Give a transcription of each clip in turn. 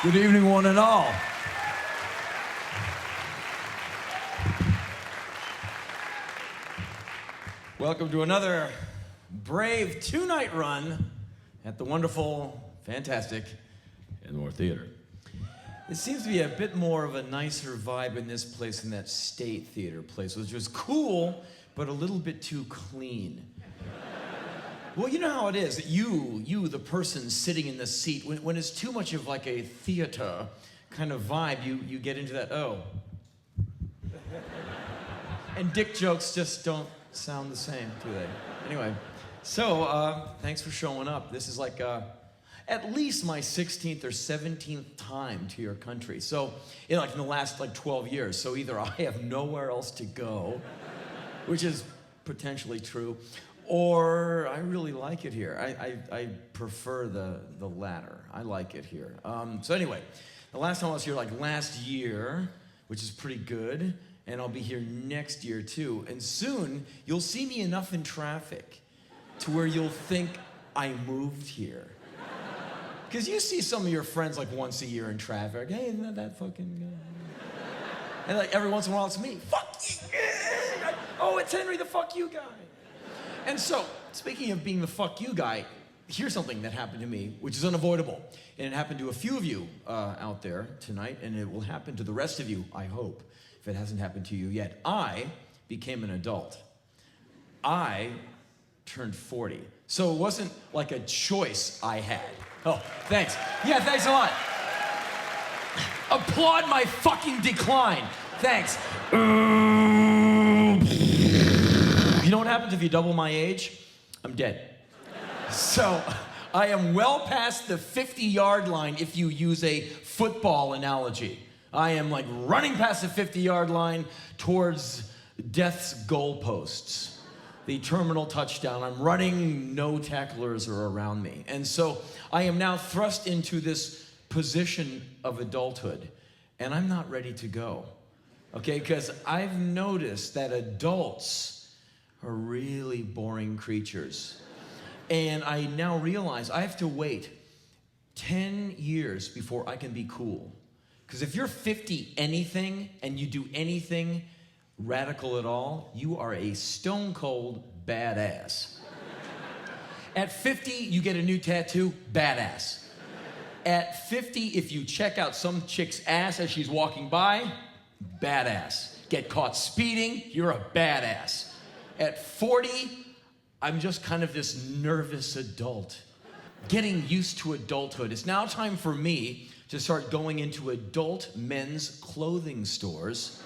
Good evening, one and all. Welcome to another brave two-night run at the wonderful, fantastic Enmore Theater. It seems to be a bit more of a nicer vibe in this place than that State Theater place, which was cool, but a little bit too clean. Well, you know how it is, that you, the person sitting in the seat, when it's too much of like a theater kind of vibe, you get into that, oh. And dick jokes just don't sound the same, do they? Anyway, so thanks for showing up. This is like at least my 16th or 17th time to your country. So, in the last 12 years. So either I have nowhere else to go, which is potentially true, or I really like it here. I prefer the latter. I like it here. So anyway, the last time I was here last year, which is pretty good, and I'll be here next year too. And soon, you'll see me enough in traffic to where you'll think I moved here. Because you see some of your friends once a year in traffic. Hey, isn't that fucking guy? And every once in a while it's me. Fuck you! Oh, it's Henry the fuck you guy. And so, speaking of being the fuck you guy, here's something that happened to me, which is unavoidable. And it happened to a few of you out there tonight, and it will happen to the rest of you, I hope, if it hasn't happened to you yet. I became an adult. I turned 40. So it wasn't like a choice I had. Oh, thanks. Yeah, thanks a lot. Applaud my fucking decline. Thanks. You know what happens if you double my age? I'm dead. So, I am well past the 50-yard line if you use a football analogy. I am running past the 50-yard line towards death's goalposts. The terminal touchdown. I'm running, no tacklers are around me. And so, I am now thrust into this position of adulthood, and I'm not ready to go. Okay, because I've noticed that adults are really boring creatures. And I now realize I have to wait 10 years before I can be cool. Because if you're 50 anything and you do anything radical at all, you are a stone cold badass. At 50, you get a new tattoo, badass. At 50, if you check out some chick's ass as she's walking by, badass. Get caught speeding, you're a badass. At 40, I'm just kind of this nervous adult, getting used to adulthood. It's now time for me to start going into adult men's clothing stores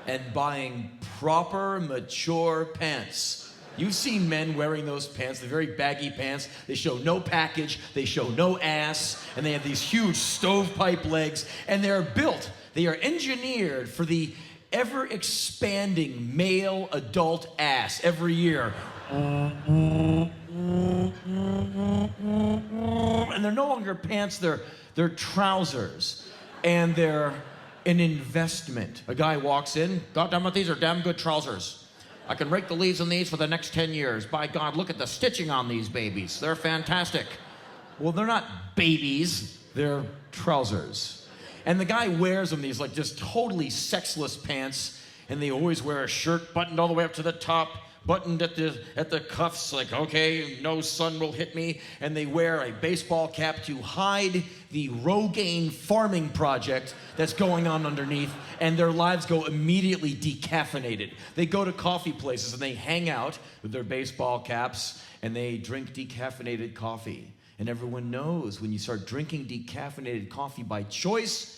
and buying proper, mature pants. You've seen men wearing those pants, the very baggy pants. They show no package, they show no ass, and they have these huge stovepipe legs, and they're built, they are engineered for the ever-expanding male adult ass every year. And they're no longer pants, they're trousers. And they're an investment. A guy walks in, God damn it, these are damn good trousers. I can rake the leaves on these for the next 10 years. By God, look at the stitching on these babies. They're fantastic. Well, they're not babies, they're trousers. And the guy wears them, these just totally sexless pants, and they always wear a shirt buttoned all the way up to the top, buttoned at the cuffs, okay, no sun will hit me, and they wear a baseball cap to hide the Rogaine farming project that's going on underneath, and their lives go immediately decaffeinated. They go to coffee places and they hang out with their baseball caps, and they drink decaffeinated coffee. And everyone knows when you start drinking decaffeinated coffee by choice,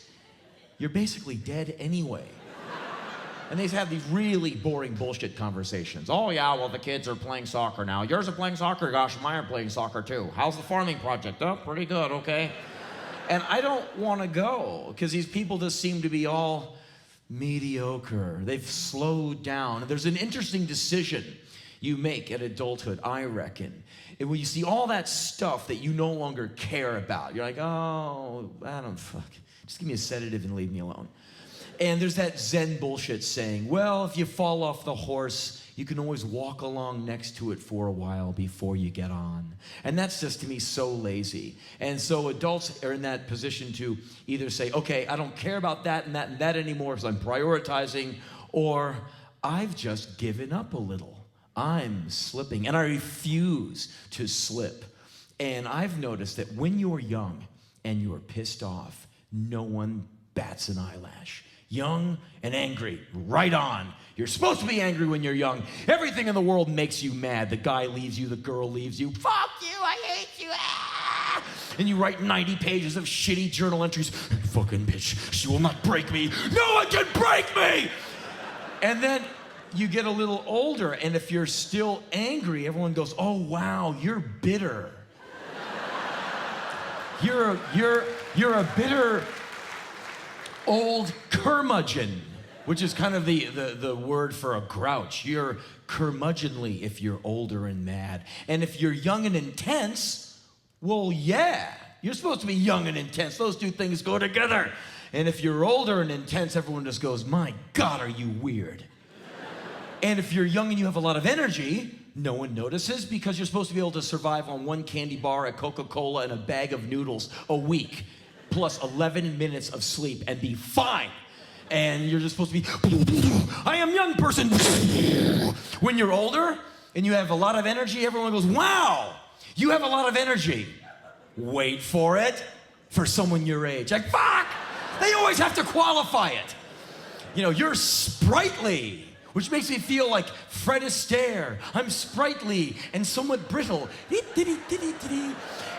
you're basically dead anyway. And they have these really boring bullshit conversations. Oh yeah, well the kids are playing soccer now. Yours are playing soccer? Gosh, mine are playing soccer too. How's the farming project? Oh, pretty good, okay. And I don't want to go, because these people just seem to be all mediocre. They've slowed down. There's an interesting decision you make at adulthood, I reckon. And when you see all that stuff that you no longer care about, you're like, oh, I don't fuck. Just give me a sedative and leave me alone. And there's that Zen bullshit saying, well, if you fall off the horse, you can always walk along next to it for a while before you get on. And that's just, to me, so lazy. And so adults are in that position to either say, okay, I don't care about that and that and that anymore because I'm prioritizing, or I've just given up a little. I'm slipping, and I refuse to slip. And I've noticed that when you're young and you're pissed off, no one bats an eyelash. Young and angry, right on. You're supposed to be angry when you're young. Everything in the world makes you mad. The guy leaves you, the girl leaves you. Fuck you, I hate you. Ah! And you write 90 pages of shitty journal entries. Fucking bitch, she will not break me. No one can break me! And then you get a little older, and if you're still angry, everyone goes, oh, wow, you're bitter. You're a bitter old curmudgeon, which is kind of the word for a grouch. You're curmudgeonly if you're older and mad. And if you're young and intense, well, yeah, you're supposed to be young and intense. Those two things go together. And if you're older and intense, everyone just goes, my God, are you weird? And if you're young and you have a lot of energy, no one notices because you're supposed to be able to survive on one candy bar, a Coca-Cola, and a bag of noodles a week, plus 11 minutes of sleep and be fine. And you're just supposed to be, I am young person. When you're older and you have a lot of energy, everyone goes, wow, you have a lot of energy. Wait for it. For someone your age. Like, fuck! They always have to qualify it. You know, you're sprightly, which makes me feel like Fred Astaire. I'm sprightly and somewhat brittle.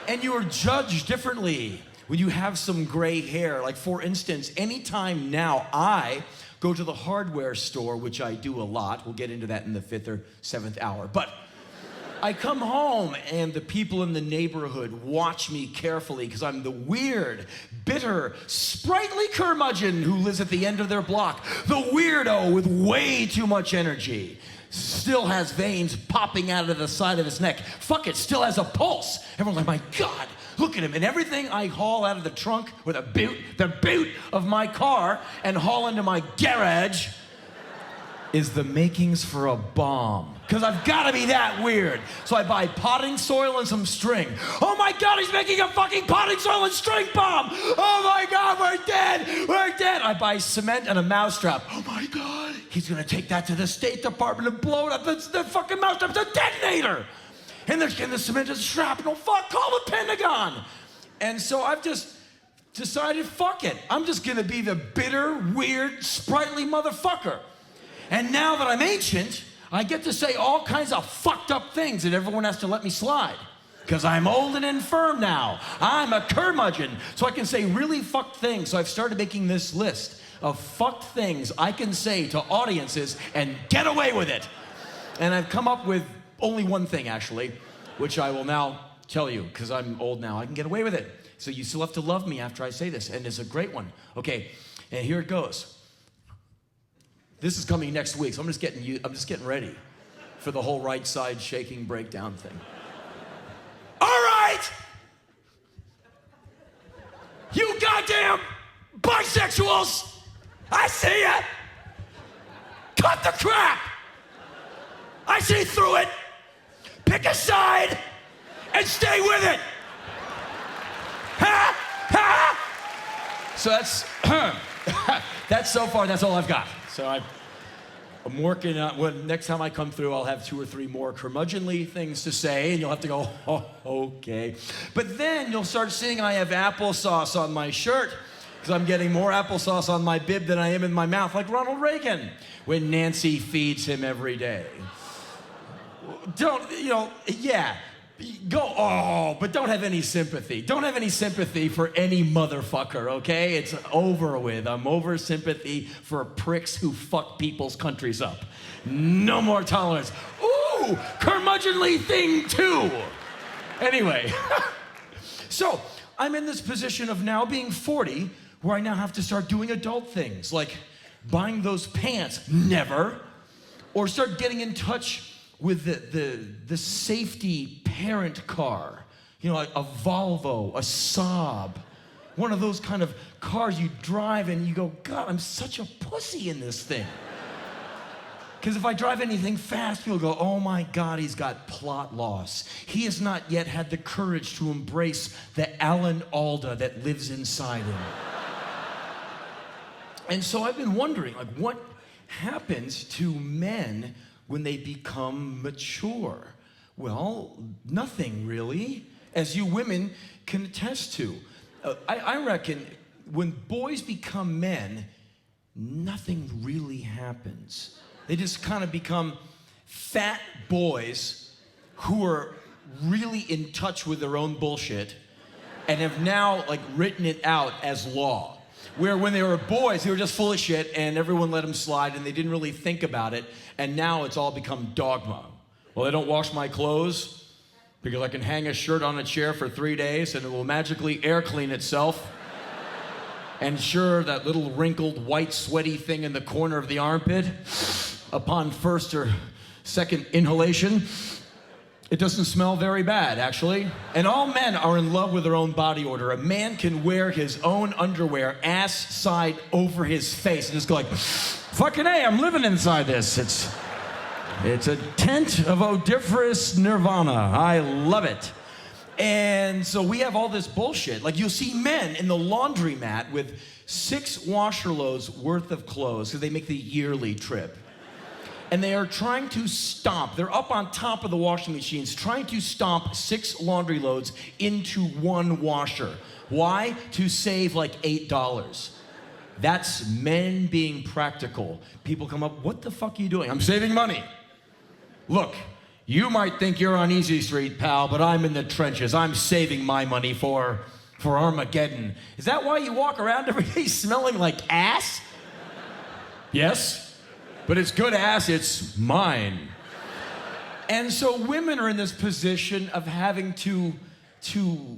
And you are judged differently when you have some gray hair. Like, for instance, anytime now I go to the hardware store, which I do a lot, we'll get into that in the 5th or 7th hour, but I come home and the people in the neighborhood watch me carefully because I'm the weird, bitter, sprightly curmudgeon who lives at the end of their block. The weirdo with way too much energy. Still has veins popping out of the side of his neck. Fuck it, still has a pulse. Everyone's like, my God, look at him. And everything I haul out of the trunk with the boot of my car and haul into my garage is the makings for a bomb. Because I've got to be that weird. So I buy potting soil and some string. Oh my God, he's making a fucking potting soil and string bomb. Oh my God, we're dead. We're dead. I buy cement and a mousetrap. Oh my God, he's going to take that to the State Department and blow it up. The fucking mousetrap's a detonator. And the cement is shrapnel. Fuck, call the Pentagon. And so I've just decided, fuck it. I'm just going to be the bitter, weird, sprightly motherfucker. And now that I'm ancient, I get to say all kinds of fucked up things and everyone has to let me slide. Because I'm old and infirm now. I'm a curmudgeon. So I can say really fucked things. So I've started making this list of fucked things I can say to audiences and get away with it. And I've come up with only one thing, actually, which I will now tell you, because I'm old now. I can get away with it. So you still have to love me after I say this. And it's a great one. Okay, and here it goes. This is coming next week, so I'm just getting ready for the whole right side shaking breakdown thing. All right! You goddamn bisexuals! I see ya! Cut the crap! I see through it! Pick a side and stay with it! Ha! Ha! So that's so far, that's all I've got. So I'm working on, well, next time I come through, I'll have 2 or 3 more curmudgeonly things to say, and you'll have to go, oh, okay. But then you'll start seeing I have applesauce on my shirt, because I'm getting more applesauce on my bib than I am in my mouth, like Ronald Reagan, when Nancy feeds him every day. But don't have any sympathy. Don't have any sympathy for any motherfucker, okay? It's over with. I'm over sympathy for pricks who fuck people's countries up. No more tolerance. Ooh, curmudgeonly thing too. Anyway, so I'm in this position of now being 40, where I now have to start doing adult things, like buying those pants, never, or start getting in touch with the safety parent car, you know, like a Volvo, a Saab, one of those kind of cars you drive and you go, God, I'm such a pussy in this thing. Because if I drive anything fast, people go, oh my God, he's got plot loss. He has not yet had the courage to embrace the Alan Alda that lives inside him. And so I've been wondering, like, what happens to men when they become mature? Well, nothing really, as you women can attest to. I reckon when boys become men, nothing really happens. They just kind of become fat boys who are really in touch with their own bullshit and have now like written it out as law. Where when they were boys, they were just full of shit and everyone let them slide and they didn't really think about it. And now it's all become dogma. Well, I don't wash my clothes because I can hang a shirt on a chair for 3 days and it will magically air clean itself. And sure, that little wrinkled, white, sweaty thing in the corner of the armpit, upon first or second inhalation, it doesn't smell very bad, actually. And all men are in love with their own body odor. A man can wear his own underwear ass side over his face and just go like, fucking A, I'm living inside this. It's a tent of odoriferous nirvana. I love it. And so we have all this bullshit. Like you'll see men in the laundromat with 6 washer loads worth of clothes because they make the yearly trip. And they are trying to stomp, they're up on top of the washing machines, trying to stomp 6 laundry loads into 1 washer. Why? To save like $8. That's men being practical. People come up, what the fuck are you doing? I'm saving money. Look, you might think you're on Easy Street, pal, but I'm in the trenches. I'm saving my money for Armageddon. Is that why you walk around every day smelling like ass? Yes. But it's good ass, it's mine. And so women are in this position of having to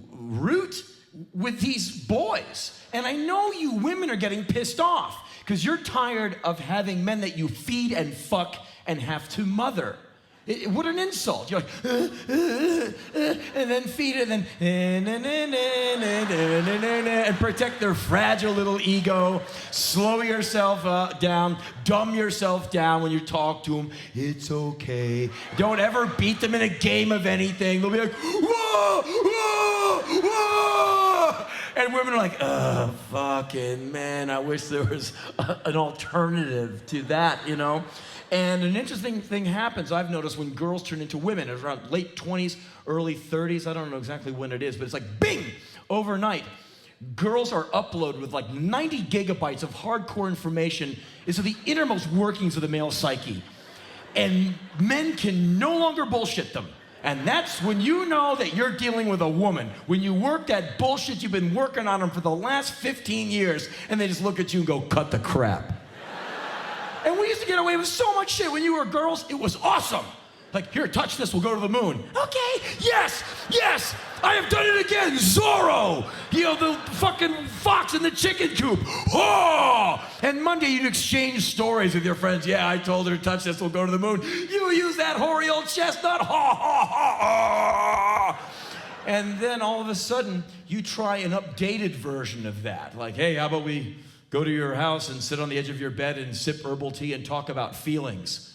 root with these boys. And I know you women are getting pissed off because you're tired of having men that you feed and fuck and have to mother. What an insult. You're like, and then feed it, and then, and protect their fragile little ego. Slow yourself down. Dumb yourself down when you talk to them. It's okay. Don't ever beat them in a game of anything. They'll be like, whoa, whoa, whoa. And women are like, oh, fucking man, I wish there was an alternative to that, you know? And an interesting thing happens, I've noticed, when girls turn into women. It's around late 20s, early 30s. I don't know exactly when it is, but it's like, bing, overnight. Girls are uploaded with like 90 gigabytes of hardcore information into the innermost workings of the male psyche. And men can no longer bullshit them. And that's when you know that you're dealing with a woman. When you work that bullshit you've been working on them for the last 15 years, and they just look at you and go, cut the crap. And we used to get away with so much shit when you were girls. It was awesome. Like, here, touch this, we'll go to the moon. Okay, yes, yes, I have done it again, Zorro. You know, the fucking fox in the chicken coop. Oh! And Monday you'd exchange stories with your friends. Yeah, I told her to touch this, we'll go to the moon. You use that hoary old chestnut. Ha, ha, ha, ha. And then all of a sudden, you try an updated version of that. Like, hey, how about we go to your house and sit on the edge of your bed and sip herbal tea and talk about feelings.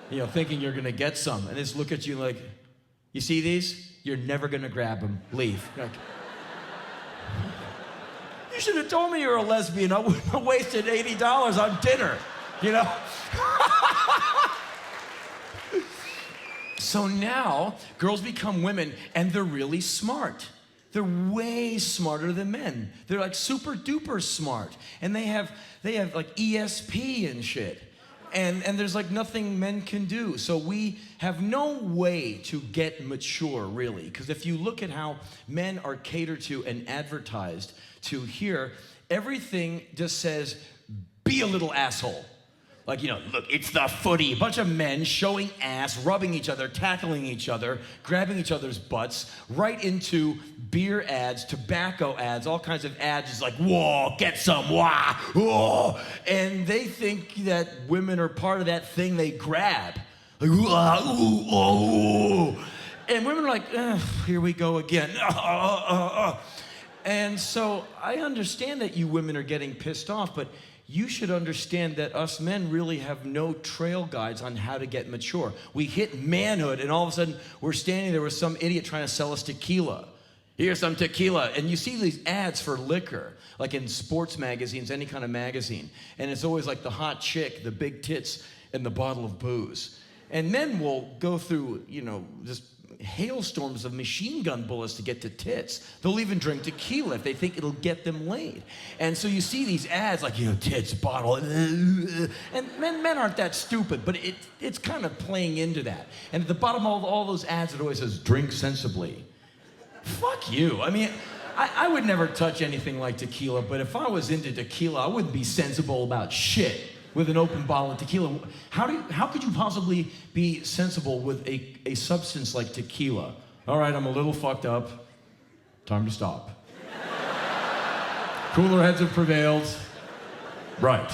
You know, thinking you're gonna get some. And they just look at you like, you see these? You're never gonna grab them. Leave. You're like, you should have told me you're a lesbian. I wouldn't have wasted $80 on dinner, you know? So now, girls become women and they're really smart. They're way smarter than men. They're like super duper smart. And they have like ESP and shit. And there's like nothing men can do. So we have no way to get mature, really. Because if you look at how men are catered to and advertised to here, everything just says, be a little asshole. Like, you know, look, it's the footy. A bunch of men showing ass, rubbing each other, tackling each other, grabbing each other's butts, right into beer ads, tobacco ads, all kinds of ads. It's like, whoa, get some, wah, whoa. And they think that women are part of that thing they grab. Like, wah, ooh, oh. And women are like, here we go again. And so I understand that you women are getting pissed off, but you should understand that us men really have no trail guides on how to get mature. We hit manhood, and all of a sudden, we're standing there with some idiot trying to sell us tequila. Here's some tequila. And you see these ads for liquor, like in sports magazines, any kind of magazine. And it's always like the hot chick, the big tits, and the bottle of booze. And men will go through, just hailstorms of machine gun bullets to get to tits. They'll even drink tequila if they think it'll get them laid. And so you see these ads like, tits, bottle. And men aren't that stupid, but it's kind of playing into that. And at the bottom of all those ads, it always says, drink sensibly. Fuck you. I mean, I would never touch anything like tequila, but if I was into tequila, I wouldn't be sensible about shit with an open bottle of tequila. How could you possibly be sensible with a substance like tequila? All right, I'm a little fucked up. Time to stop. Cooler heads have prevailed. Right.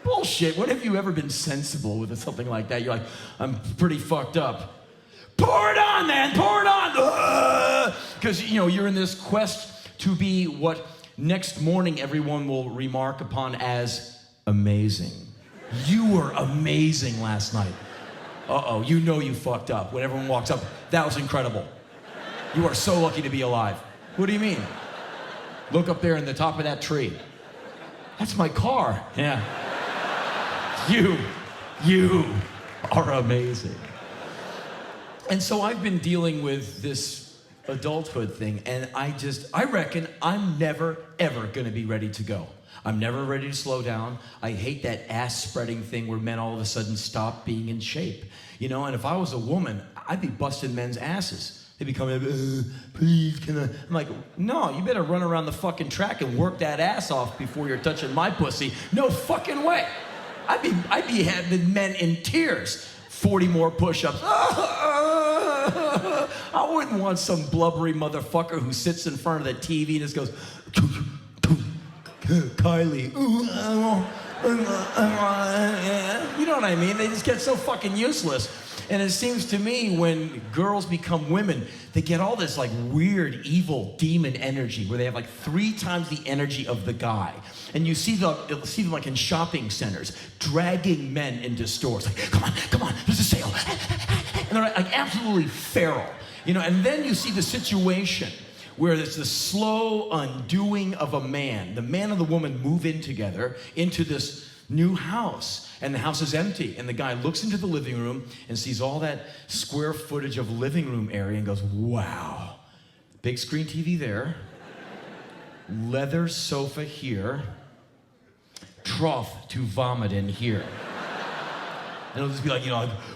Bullshit. When have you ever been sensible with something like that? You're like, I'm pretty fucked up. Pour it on, man, pour it on. Because, you're in this quest to be what next morning everyone will remark upon as amazing. You were amazing last night. Uh-oh, you fucked up. When everyone walks up, that was incredible. You are so lucky to be alive. What do you mean? Look up there in the top of that tree. That's my car. Yeah. You are amazing. And so I've been dealing with this adulthood thing, and I reckon I'm never, ever gonna be ready to go. I'm never ready to slow down. I hate that ass-spreading thing where men all of a sudden stop being in shape. And if I was a woman, I'd be busting men's asses. They'd be coming, please, can I? I'm like, no, you better run around the fucking track and work that ass off before you're touching my pussy. No fucking way. I'd be having men in tears. 40 more push-ups. I wouldn't want some blubbery motherfucker who sits in front of the TV and just goes, Kylie. You know what I mean? They just get so fucking useless. And it seems to me when girls become women, they get all this like weird, evil, demon energy where they have like 3 times the energy of the guy. And you see them like in shopping centers, dragging men into stores. Like, come on, there's a sale. And they're like absolutely feral. And then you see the situation where it's the slow undoing of a man. The man and the woman move in together into this new house, and the house is empty, and the guy looks into the living room and sees all that square footage of living room area and goes, wow, big screen TV there, leather sofa here, trough to vomit in here. And it'll just be like,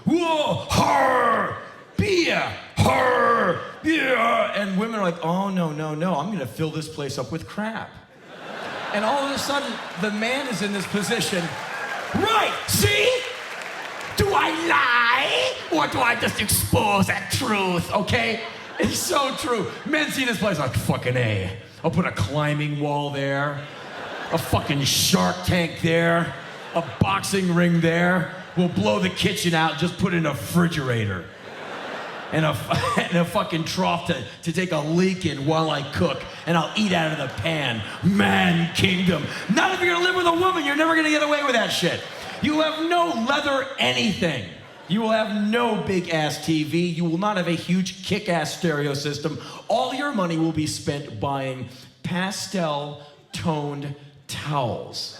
whoa, her, beer, her, beer. And women are like, oh, no, I'm gonna fill this place up with crap. And all of a sudden, the man is in this position. Right, see? Do I lie? Or do I just expose that truth, okay? It's so true. Men see this place like, fucking A. I'll put a climbing wall there, a fucking Shark Tank there, a boxing ring there. We'll blow the kitchen out and just put in a refrigerator. And a fucking trough to take a leak in while I cook, and I'll eat out of the pan. Man kingdom. Not if you're gonna live with a woman, you're never gonna get away with that shit. You will have no leather anything. You will have no big ass TV. You will not have a huge kick-ass stereo system. All your money will be spent buying pastel-toned towels.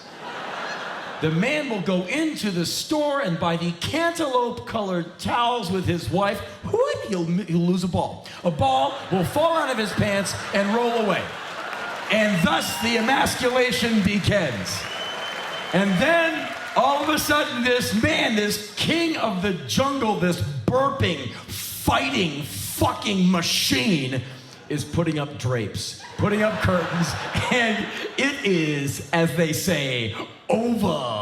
The man will go into the store and buy the cantaloupe-colored towels with his wife. Whoop, he'll lose a ball. A ball will fall out of his pants and roll away. And thus the emasculation begins. And then, all of a sudden, this man, this king of the jungle, this burping, fighting, fucking machine is putting up drapes, putting up curtains, and it is, as they say, over.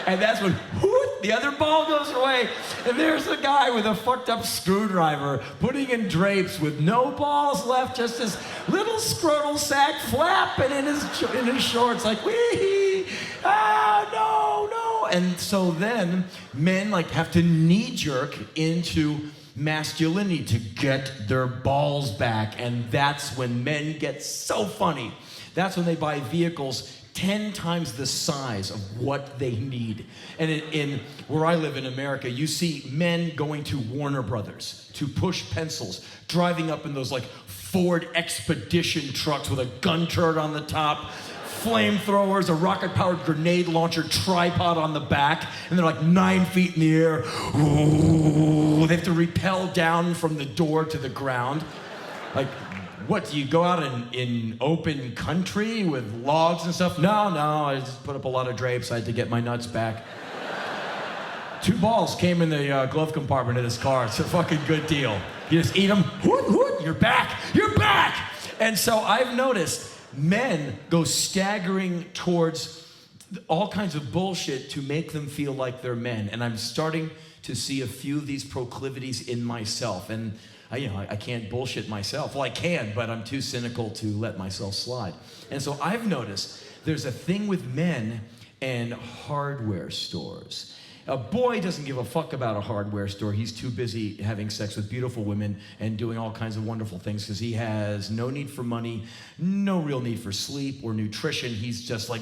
And that's when whoop, the other ball goes away, and there's a guy with a fucked up screwdriver putting in drapes with no balls left, just this little scrotal sack flapping in his shorts, like wee, no. And so then men like have to knee jerk into masculinity to get their balls back, and that's when men get so funny. That's when they buy vehicles 10 times the size of what they need. And in where I live in America, you see men going to Warner Brothers to push pencils, driving up in those like Ford Expedition trucks with a gun turret on the top, flamethrowers, a rocket-powered grenade launcher tripod on the back, and they're like 9 feet in the air. Ooh, they have to rappel down from the door to the ground. Like, what, do you go out in open country with logs and stuff? No, I just put up a lot of drapes. I had to get my nuts back. 2 balls came in the glove compartment of this car. It's a fucking good deal. You just eat them, you're back. And so I've noticed men go staggering towards all kinds of bullshit to make them feel like they're men. And I'm starting to see a few of these proclivities in myself. And I can't bullshit myself. Well, I can, but I'm too cynical to let myself slide. And so I've noticed there's a thing with men and hardware stores. A boy doesn't give a fuck about a hardware store. He's too busy having sex with beautiful women and doing all kinds of wonderful things because he has no need for money, no real need for sleep or nutrition. He's just like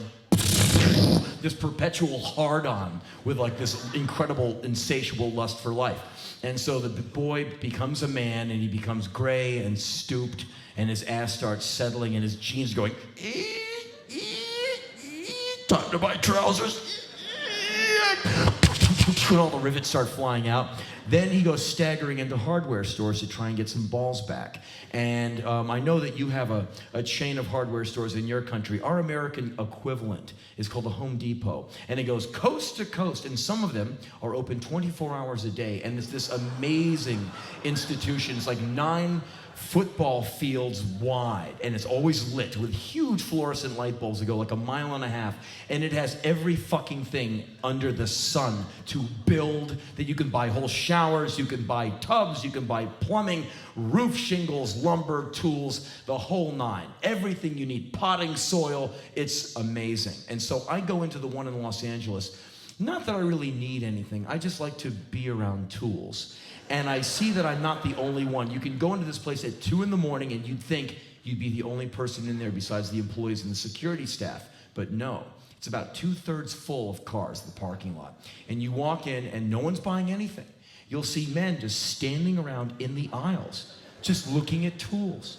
this perpetual hard-on with like this incredible, insatiable lust for life. And so the boy becomes a man and he becomes gray and stooped and his ass starts settling and his jeans going, time to buy trousers. And all the rivets start flying out. Then he goes staggering into hardware stores to try and get some balls back. And I know that you have a chain of hardware stores in your country. Our American equivalent is called the Home Depot. And it goes coast to coast. And some of them are open 24 hours a day. And it's this amazing institution. It's like 9 football fields wide, and it's always lit with huge fluorescent light bulbs that go like 1.5 miles, and it has every fucking thing under the sun to build that you can buy whole showers, you can buy tubs, you can buy plumbing, roof shingles, lumber, tools, the whole 9. Everything you need, potting soil, it's amazing. And so I go into the one in Los Angeles, not that I really need anything, I just like to be around tools. And I see that I'm not the only one. You can go into this place at 2 in the morning and you'd think you'd be the only person in there besides the employees and the security staff. But no, it's about 2/3 full of cars, the parking lot. And you walk in and no one's buying anything. You'll see men just standing around in the aisles, just looking at tools.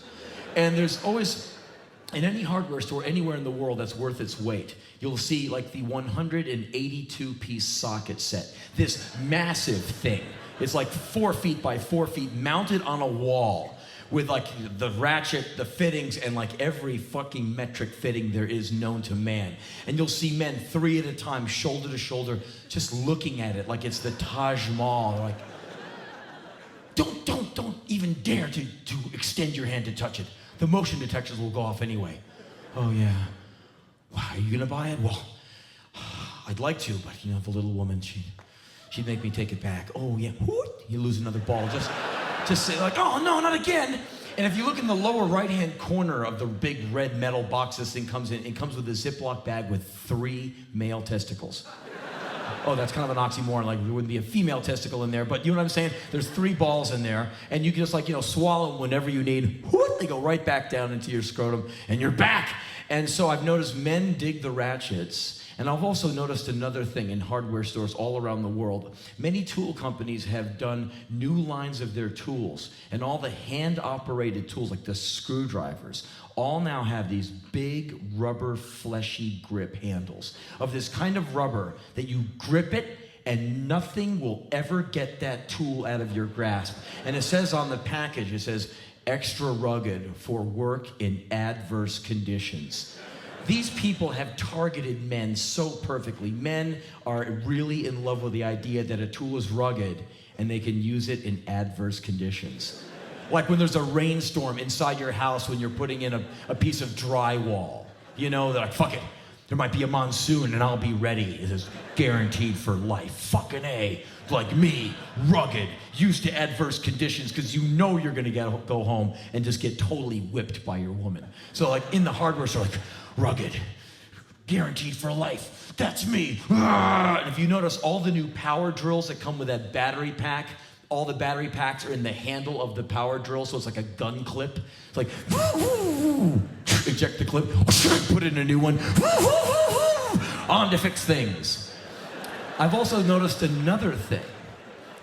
And there's always, in any hardware store anywhere in the world that's worth its weight, you'll see like the 182-piece socket set, this massive thing. It's like 4 feet by 4 feet mounted on a wall with like the ratchet, the fittings, and like every fucking metric fitting there is known to man. And you'll see men 3 at a time, shoulder to shoulder, just looking at it like it's the Taj Mahal. Like, don't even dare to extend your hand to touch it. The motion detectors will go off anyway. Oh yeah. Wow, are you gonna buy it? Well, I'd like to, but the little woman, she'd make me take it back. Oh yeah, you lose another ball. Just say like, oh no, not again. And if you look in the lower right-hand corner of the big red metal box this thing comes in, it comes with a Ziploc bag with 3 male testicles. Oh, that's kind of an oxymoron, like there wouldn't be a female testicle in there, but you know what I'm saying? There's 3 balls in there, and you can just like, swallow them whenever you need. They go right back down into your scrotum, and you're back. And so I've noticed men dig the ratchets. And I've also noticed another thing in hardware stores all around the world. Many tool companies have done new lines of their tools, and all the hand-operated tools, like the screwdrivers, all now have these big rubber fleshy grip handles of this kind of rubber that you grip it and nothing will ever get that tool out of your grasp. And it says on the package, it says, extra rugged for work in adverse conditions. These people have targeted men so perfectly. Men are really in love with the idea that a tool is rugged and they can use it in adverse conditions. Like when there's a rainstorm inside your house when you're putting in a piece of drywall. They're like, fuck it. There might be a monsoon and I'll be ready. It is guaranteed for life. Fucking A. Like me, rugged, used to adverse conditions because you're gonna go home and just get totally whipped by your woman. So like in the hardware store, like, rugged, guaranteed for life. That's me. And if you notice, all the new power drills that come with that battery pack, all the battery packs are in the handle of the power drill, so it's like a gun clip. It's like, eject the clip, put in a new one, on to fix things. I've also noticed another thing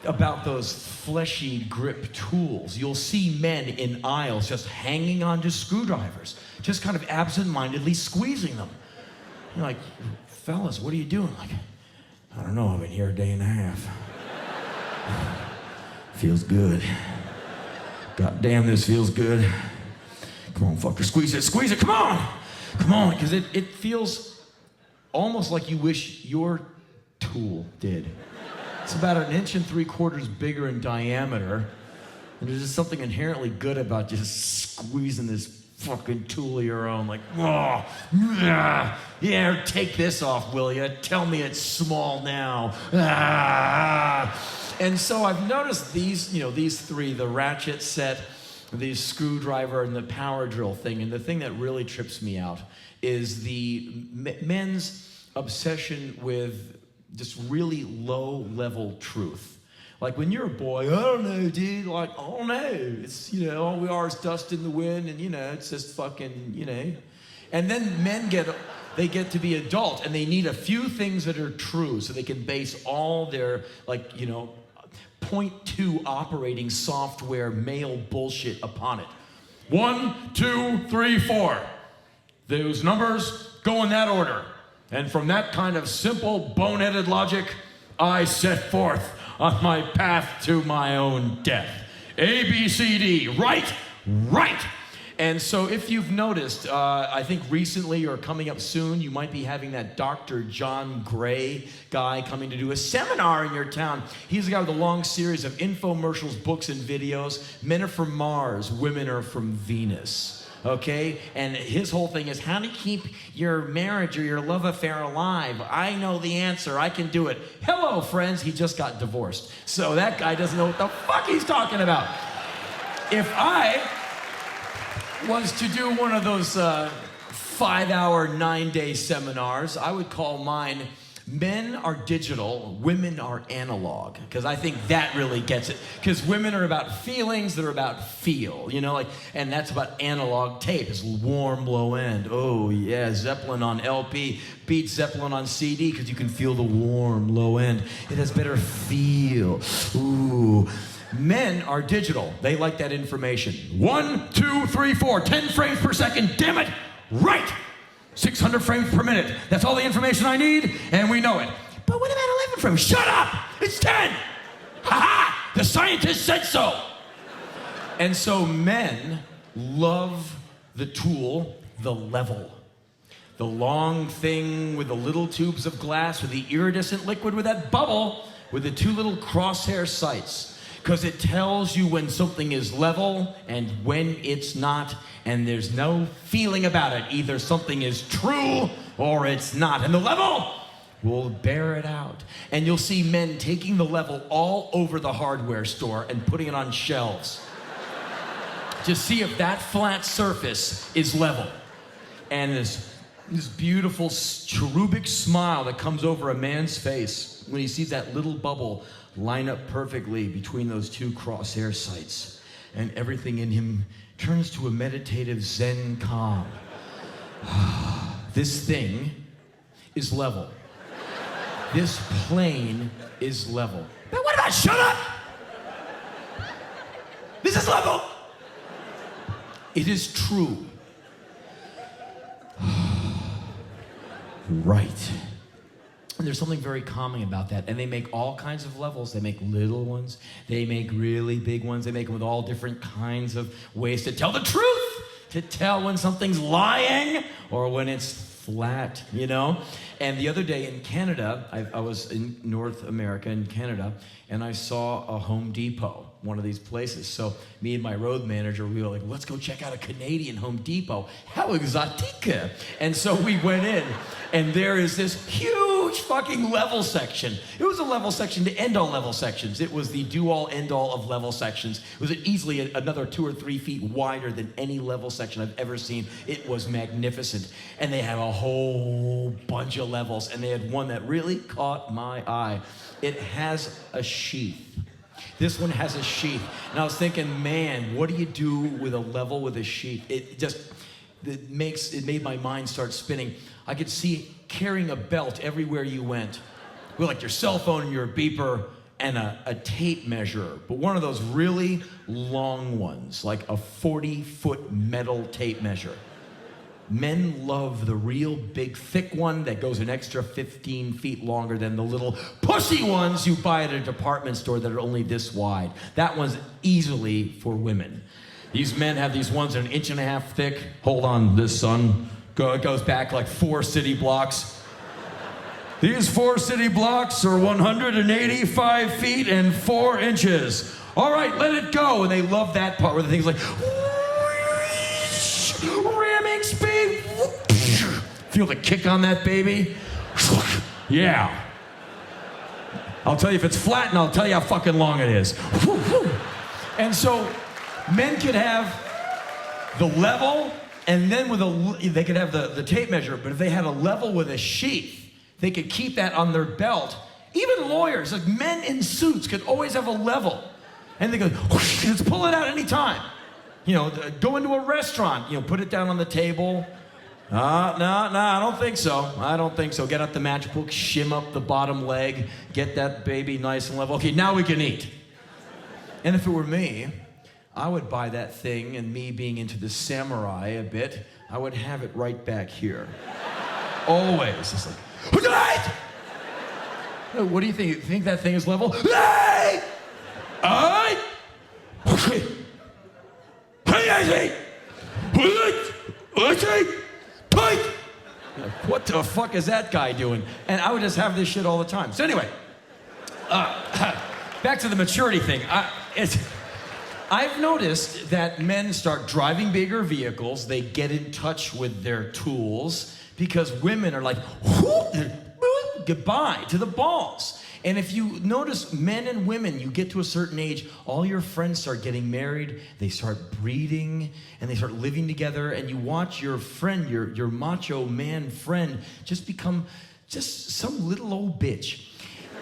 about those fleshy grip tools. You'll see men in aisles just hanging onto screwdrivers, just kind of absent-mindedly squeezing them. You're like, fellas, what are you doing? Like, I don't know, I've been here a day and a half. Feels good. God damn, this feels good. Come on, fucker, squeeze it, come on, because it feels almost like you wish your tool did. It's about 1 3/4 inches bigger in diameter, and there's just something inherently good about just squeezing this fucking tool of your own, like, oh, yeah, take this off, will ya? Tell me it's small now. And so I've noticed these three, the ratchet set, the screwdriver, and the power drill thing, and the thing that really trips me out is the men's obsession with just really low-level truth. Like when you're a boy, I don't know, dude, like, I don't know. It's, all we are is dust in the wind, and, it's just fucking, And then men get to be adult, and they need a few things that are true so they can base all their, 0.2 operating software male bullshit upon it. 1, 2, 3, 4. Those numbers go in that order. And from that kind of simple, boneheaded logic, I set forth on my path to my own death. A, B, C, D, right. And so if you've noticed, I think recently or coming up soon, you might be having that Dr. John Gray guy coming to do a seminar in your town. He's the guy with a long series of infomercials, books, and videos. Men are from Mars, women are from Venus. Okay? And his whole thing is how to keep your marriage or your love affair alive. I know the answer. I can do it. Hello, friends. He just got divorced. So that guy doesn't know what the fuck he's talking about. If I was to do one of those 5-hour, 9-day seminars, I would call mine Men Are Digital, Women Are Analog, because I think that really gets it. Because women are about feelings, they're about feel, and that's about analog tape. It's warm, low end. Oh, yeah, Zeppelin on LP beats Zeppelin on CD because you can feel the warm, low end. It has better feel. Ooh. Men are digital. They like that information. 1, 2, 3, 4, 10 frames per second. Damn it! Right! 600 frames per minute. That's all the information I need, and we know it. But what about 11 frames? Shut up! It's 10! Ha-ha! The scientist said so! And so men love the tool, the level. The long thing with the little tubes of glass, with the iridescent liquid, with that bubble, with the 2 little crosshair sights. Because it tells you when something is level and when it's not, and there's no feeling about it. Either something is true or it's not. And the level will bear it out. And you'll see men taking the level all over the hardware store and putting it on shelves to see if that flat surface is level. And this beautiful cherubic smile that comes over a man's face when he sees that little bubble line up perfectly between those 2 crosshair sights, and everything in him turns to a meditative Zen calm. This thing is level. This plane is level. But what about shut up? This is level. It is true. Right. And there's something very calming about that. And they make all kinds of levels. They make little ones. They make really big ones. They make them with all different kinds of ways to tell the truth. To tell when something's lying or when it's flat, And the other day in Canada, I was in North America, in Canada, and I saw a Home Depot, one of these places. So me and my road manager, we were like, let's go check out a Canadian Home Depot. How exotique. And so we went in, and there is this huge fucking level section. It was a level section to end all level sections. It was the do-all, end-all of level sections. It was easily another 2 or 3 feet wider than any level section I've ever seen. It was magnificent. And they had a whole bunch of levels, and they had one that really caught my eye. It has a sheath. This one has a sheath. And I was thinking, man, what do you do with a level with a sheath? that made my mind start spinning. I could see carrying a belt everywhere you went, with like your cell phone and your beeper and a tape measure, but one of those really long ones, like a 40-foot metal tape measure. Men love the real big, thick one that goes an extra 15 feet longer than the little pussy ones you buy at a department store that are only this wide. That one's easily for women. These men have these ones that are an inch and a half thick. Hold on, this son. It goes back like 4 city blocks. These 4 city blocks are 185 feet and 4 inches. All right, let it go. And they love that part where the thing's like, ramming speed. Feel the kick on that baby? Yeah. I'll tell you if it's flat, and I'll tell you how fucking long it is. And so men could have the level, and then they could have the tape measure, but if they had a level with a sheath, they could keep that on their belt. Even lawyers, like men in suits, could always have a level. And they go, just pull it out anytime. You know, go into a restaurant, put it down on the table. No, I don't think so. Get out the matchbook, shim up the bottom leg, get that baby nice and level. Okay, now we can eat. And if it were me, I would buy that thing, and me being into the samurai a bit, I would have it right back here. Always. It's like, what do you think? You think that thing is level? What the fuck is that guy doing? And I would just have this shit all the time. So anyway, back to the maturity thing. I've noticed that men start driving bigger vehicles. They get in touch with their tools because women are like, goodbye to the balls. And if you notice, men and women, you get to a certain age, all your friends start getting married, they start breeding, and they start living together, and you watch your friend, your macho man friend, just become just some little old bitch.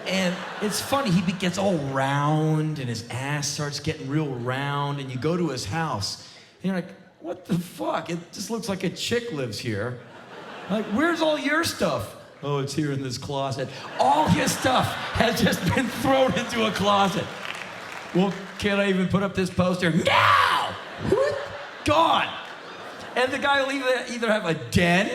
And it's funny, he gets all round, and his ass starts getting real round, and you go to his house, and you're like, what the fuck? It just looks like a chick lives here. Like, where's all your stuff? Oh, it's here in this closet. All his stuff has just been thrown into a closet. Well, can't I even put up this poster? No! Gone. And the guy will either have a den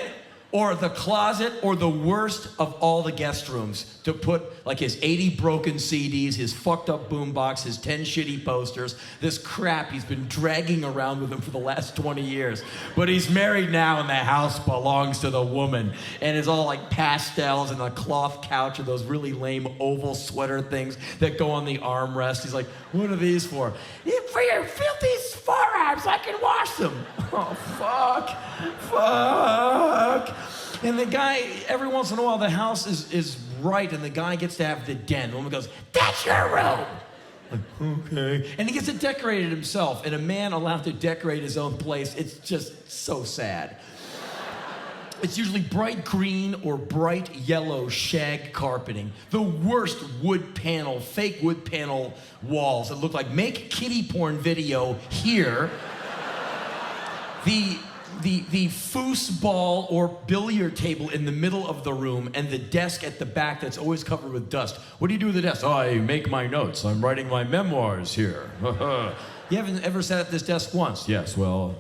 or the closet or the worst of all the guest rooms to put like his 80 broken CDs, his fucked up boombox, his 10 shitty posters, this crap he's been dragging around with him for the last 20 years. But he's married now and the house belongs to the woman. And it's all like pastels and a cloth couch and those really lame oval sweater things that go on the armrest. He's like, what are these for? For your filthy forearms, I can wash them. Oh, fuck. And the guy, every once in a while, the house is right, and the guy gets to have the den. The woman goes, that's your room. Like, okay. And he gets it decorated himself, and a man allowed to decorate his own place, it's just so sad. It's usually bright green or bright yellow shag carpeting. The worst fake wood panel walls that look like make kitty porn video here. The foosball or billiard table in the middle of the room and the desk at the back that's always covered with dust. What do you do with the desk? Oh, I make my notes. I'm writing my memoirs here. You haven't ever sat at this desk once? Yes, well,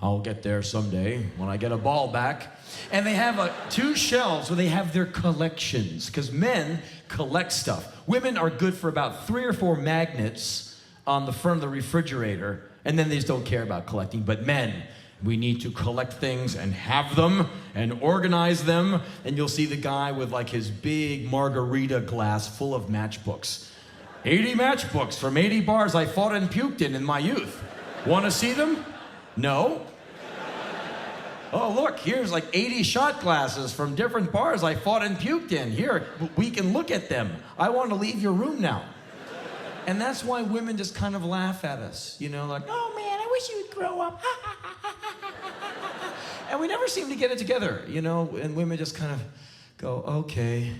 I'll get there someday when I get a ball back. And they have 2 shelves where they have their collections, because men collect stuff. Women are good for about 3 or 4 magnets on the front of the refrigerator, and then they just don't care about collecting. But men, we need to collect things and have them and organize them. And you'll see the guy with like his big margarita glass full of matchbooks. 80 matchbooks from 80 bars I fought and puked in my youth. Want to see them? No. Oh, look, here's like 80 shot glasses from different bars I fought and puked in. Here, we can look at them. I want to leave your room now. And that's why women just kind of laugh at us, like, oh man, I wish you would grow up. And we never seem to get it together, and women just kind of go, okay.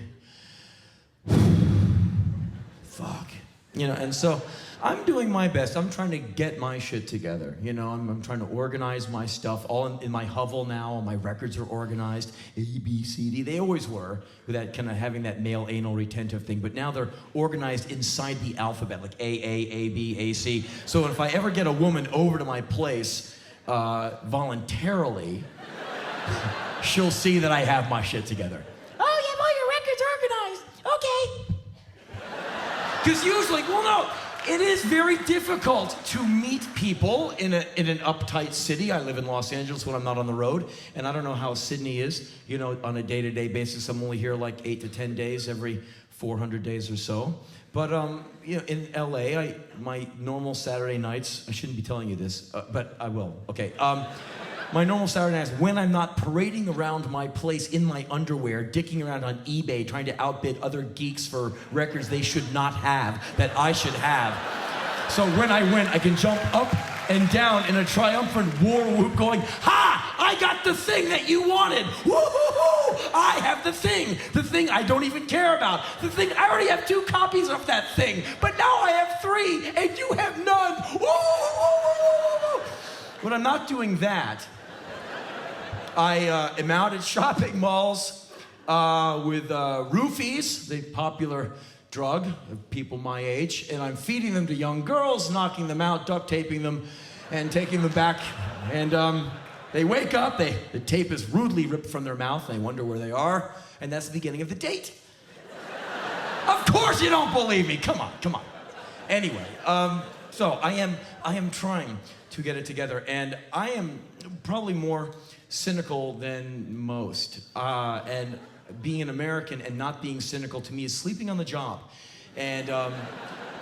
Fuck. And so I'm doing my best. I'm trying to get my shit together. You know, I'm trying to organize my stuff all in my hovel now. All my records are organized. A, B, C, D. They always were, with that kind of having that male anal retentive thing. But now they're organized inside the alphabet, like A, B, A, C. So if I ever get a woman over to my place voluntarily, she'll see that I have my shit together. Oh, you have all your records organized. Okay. Because usually, well, no. It is very difficult to meet people in an uptight city. I live in Los Angeles when I'm not on the road, and I don't know how Sydney is, you know, on a day-to-day basis. I'm only here like 8 to 10 days every 400 days or so. But, you know, in LA, my normal Saturday nights, I shouldn't be telling you this, but I will, okay. My normal Saturday nights, when I'm not parading around my place in my underwear, dicking around on eBay, trying to outbid other geeks for records they should not have, that I should have. So when I win, I can jump up and down in a triumphant war whoop going, ha! I got the thing that you wanted! Woo-hoo-hoo! I have the thing I don't even care about. The thing, I already have 2 copies of that thing, but now I have 3, and you have none! Woo-hoo-hoo-hoo-hoo-hoo! When I'm not doing that, I am out at shopping malls with roofies, the popular drug of people my age, and I'm feeding them to young girls, knocking them out, duct taping them, and taking them back. And they wake up, the tape is rudely ripped from their mouth, and they wonder where they are, and that's the beginning of the date. Of course you don't believe me, come on. Anyway, so I am trying to get it together, and I am probably more cynical than most. And being an American and not being cynical to me is sleeping on the job. And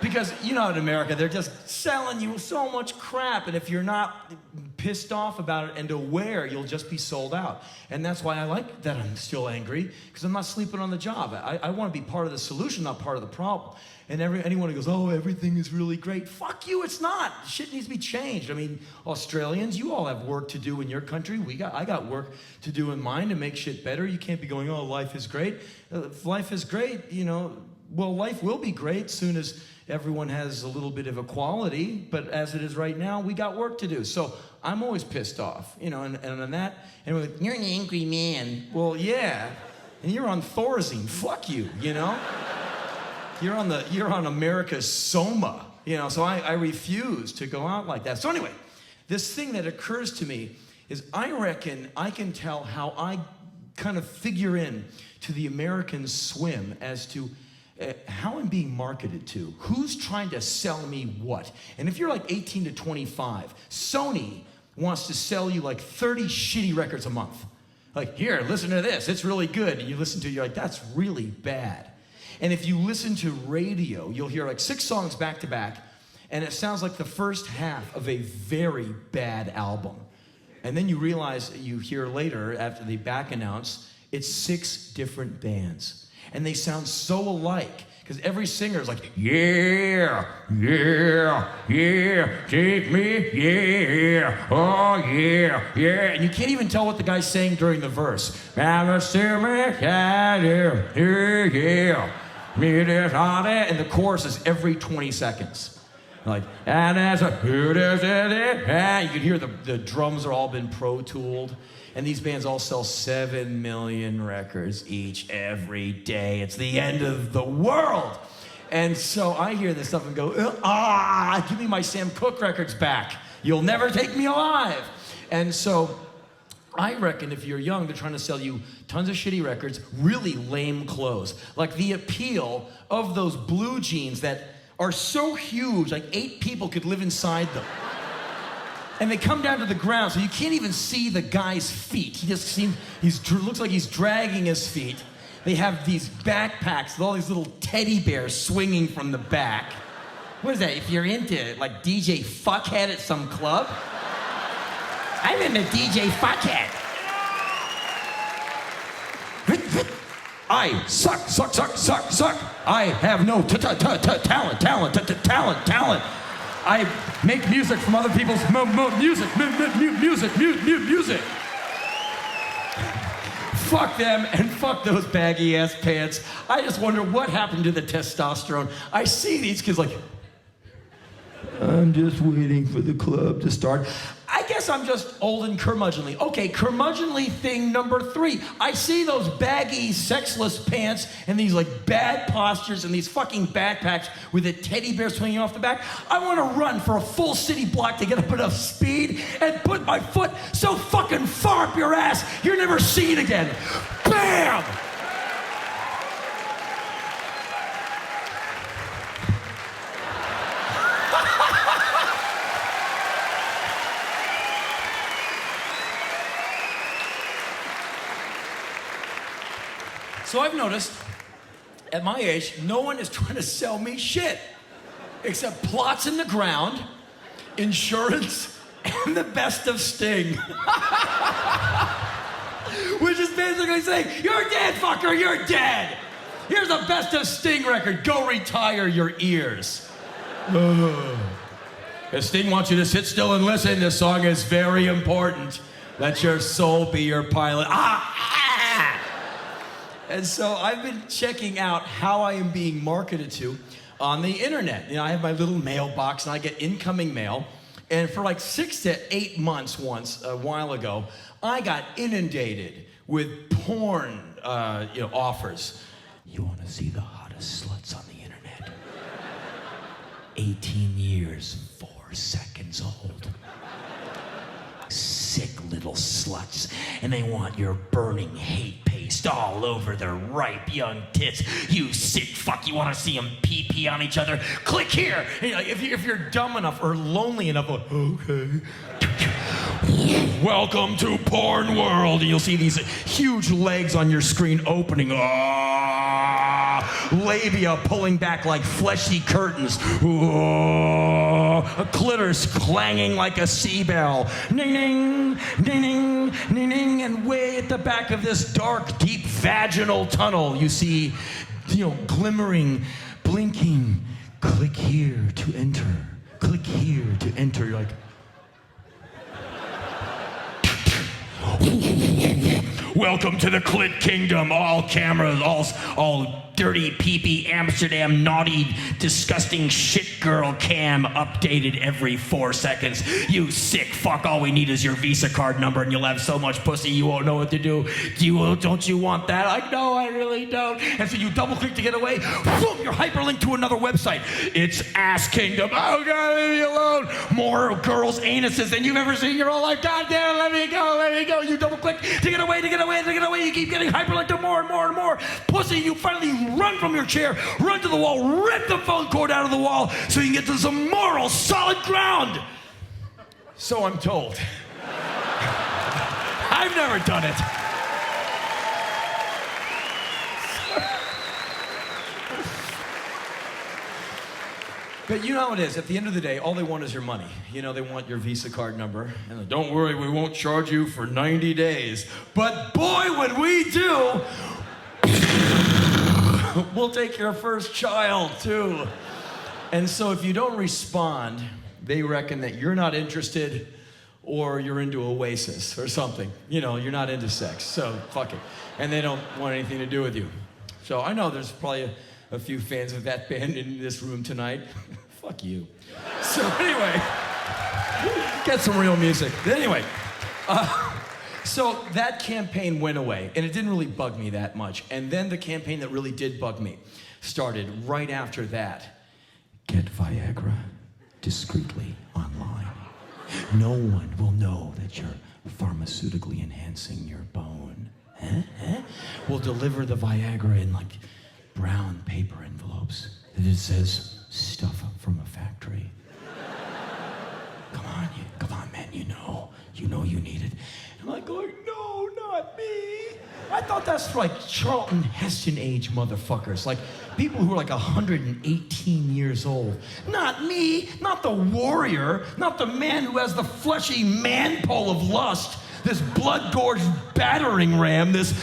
because, you know, in America, they're just selling you so much crap, and if you're not pissed off about it and aware, you'll just be sold out. And that's why I like that I'm still angry, because I'm not sleeping on the job. I want to be part of the solution, not part of the problem. And anyone who goes, oh, everything is really great. Fuck you, it's not. Shit needs to be changed. I mean, Australians, you all have work to do in your country. I got work to do in mine to make shit better. You can't be going, oh, life is great. If life is great, you know, well, life will be great soon as everyone has a little bit of equality. But as it is right now, we got work to do. So I'm always pissed off, you know, and on that, and we're like, you're an angry man. Well, yeah, and you're on Thorazine. Fuck you, you know? You're on America's Soma, you know, so I refuse to go out like that. So anyway, this thing that occurs to me is I reckon I can tell how I kind of figure in to the American swim as to how I'm being marketed to. Who's trying to sell me what? And if you're like 18 to 25, Sony wants to sell you like 30 shitty records a month. Like, here, listen to this, it's really good. And you listen to it, you're like, that's really bad. And if you listen to radio, you'll hear like 6 songs back to back, and it sounds like the first half of a very bad album. And then you realize, you hear later, after they back announce, it's 6 different bands. And they sound so alike, because every singer is like, yeah, take me, yeah, oh, yeah. And you can't even tell what the guy's saying during the verse. And the chorus is every 20 seconds. Like, and as a, you can hear the drums are all been pro-tooled. And these bands all sell 7 million records each every day. It's the end of the world. And so I hear this stuff and go, give me my Sam Cooke records back. You'll never take me alive. And so I reckon if you're young, they're trying to sell you tons of shitty records, really lame clothes. Like the appeal of those blue jeans that are so huge, like 8 people could live inside them. And they come down to the ground, so you can't even see the guy's feet. Looks like he's dragging his feet. They have these backpacks with all these little teddy bears swinging from the back. What is that, if you're into, like, DJ Fuckhead at some club? I'm into DJ Fuckhead. I suck. I have no talent. I make music from other people's music. Fuck them and fuck those baggy ass pants. I just wonder what happened to the testosterone. I see these kids like, I'm just waiting for the club to start. I guess I'm just old and curmudgeonly. Okay, curmudgeonly thing number 3. I see those baggy, sexless pants and these like bad postures and these fucking backpacks with a teddy bear swinging off the back. I want to run for a full city block to get up enough speed and put my foot so fucking far up your ass you're never seen again. Bam! So I've noticed, at my age, no one is trying to sell me shit, except plots in the ground, insurance, and the best of Sting. Which is basically saying, you're dead, fucker, you're dead. Here's the best of Sting record, go retire your ears. If Sting wants you to sit still and listen, this song is very important. Let your soul be your pilot. And so I've been checking out how I am being marketed to on the internet. You know, I have my little mailbox and I get incoming mail. And for like 6 to 8 months once, a while ago, I got inundated with porn offers. You want to see the hottest sluts on the internet? 18 years, 4 seconds old. Sick little sluts, and they want your burning hate paste all over their ripe young tits. You sick fuck, you want to see them pee-pee on each other? Click here. You know, if you're dumb enough or lonely enough, okay. Welcome to Porn World. And you'll see these huge legs on your screen opening. Labia pulling back like fleshy curtains. A clitoris clanging like a sea bell. Ning, ning, ning, ning, ning, ning. And way at the back of this dark, deep vaginal tunnel, you see, glimmering, blinking. Click here to enter. Click here to enter. You're like, welcome to the Clit Kingdom. All cameras, all dirty, pee-pee, Amsterdam, naughty, disgusting shit girl cam updated every 4 seconds. You sick fuck, all we need is your Visa card number and you'll have so much pussy you won't know what to do. Don't you want that? I know, I really don't. And so you double click to get away, boom, you're hyperlinked to another website. It's Ass Kingdom. Oh God, leave me alone. More girls' anuses than you've ever seen in your whole life. God damn it, let me go. You double click to get away. You keep getting hyperlinked to more and more and more. Pussy, you finally run from your chair, run to the wall, rip the phone cord out of the wall so you can get to some moral, solid ground. So I'm told. I've never done it. But you know how it is. At the end of the day, all they want is your money. You know, they want your Visa card number. And don't worry, we won't charge you for 90 days. But boy, when we do, we'll take your first child, too. And so if you don't respond, they reckon that you're not interested or you're into Oasis or something. You know, you're not into sex, so fuck it. And they don't want anything to do with you. So I know there's probably a few fans of that band in this room tonight. Fuck you. So anyway, get some real music. Anyway, so that campaign went away, and it didn't really bug me that much. And then the campaign that really did bug me started right after that. Get Viagra discreetly online. No one will know that you're pharmaceutically enhancing your bone. We'll deliver the Viagra in like brown paper envelopes. And it says, stuff from a factory. Come on, man, you know you need it. I'm like going, no, not me. I thought that's like Charlton Heston age motherfuckers, like people who are like 118 years old. Not me, not the warrior, not the man who has the fleshy man pole of lust, this blood-gorged battering ram, this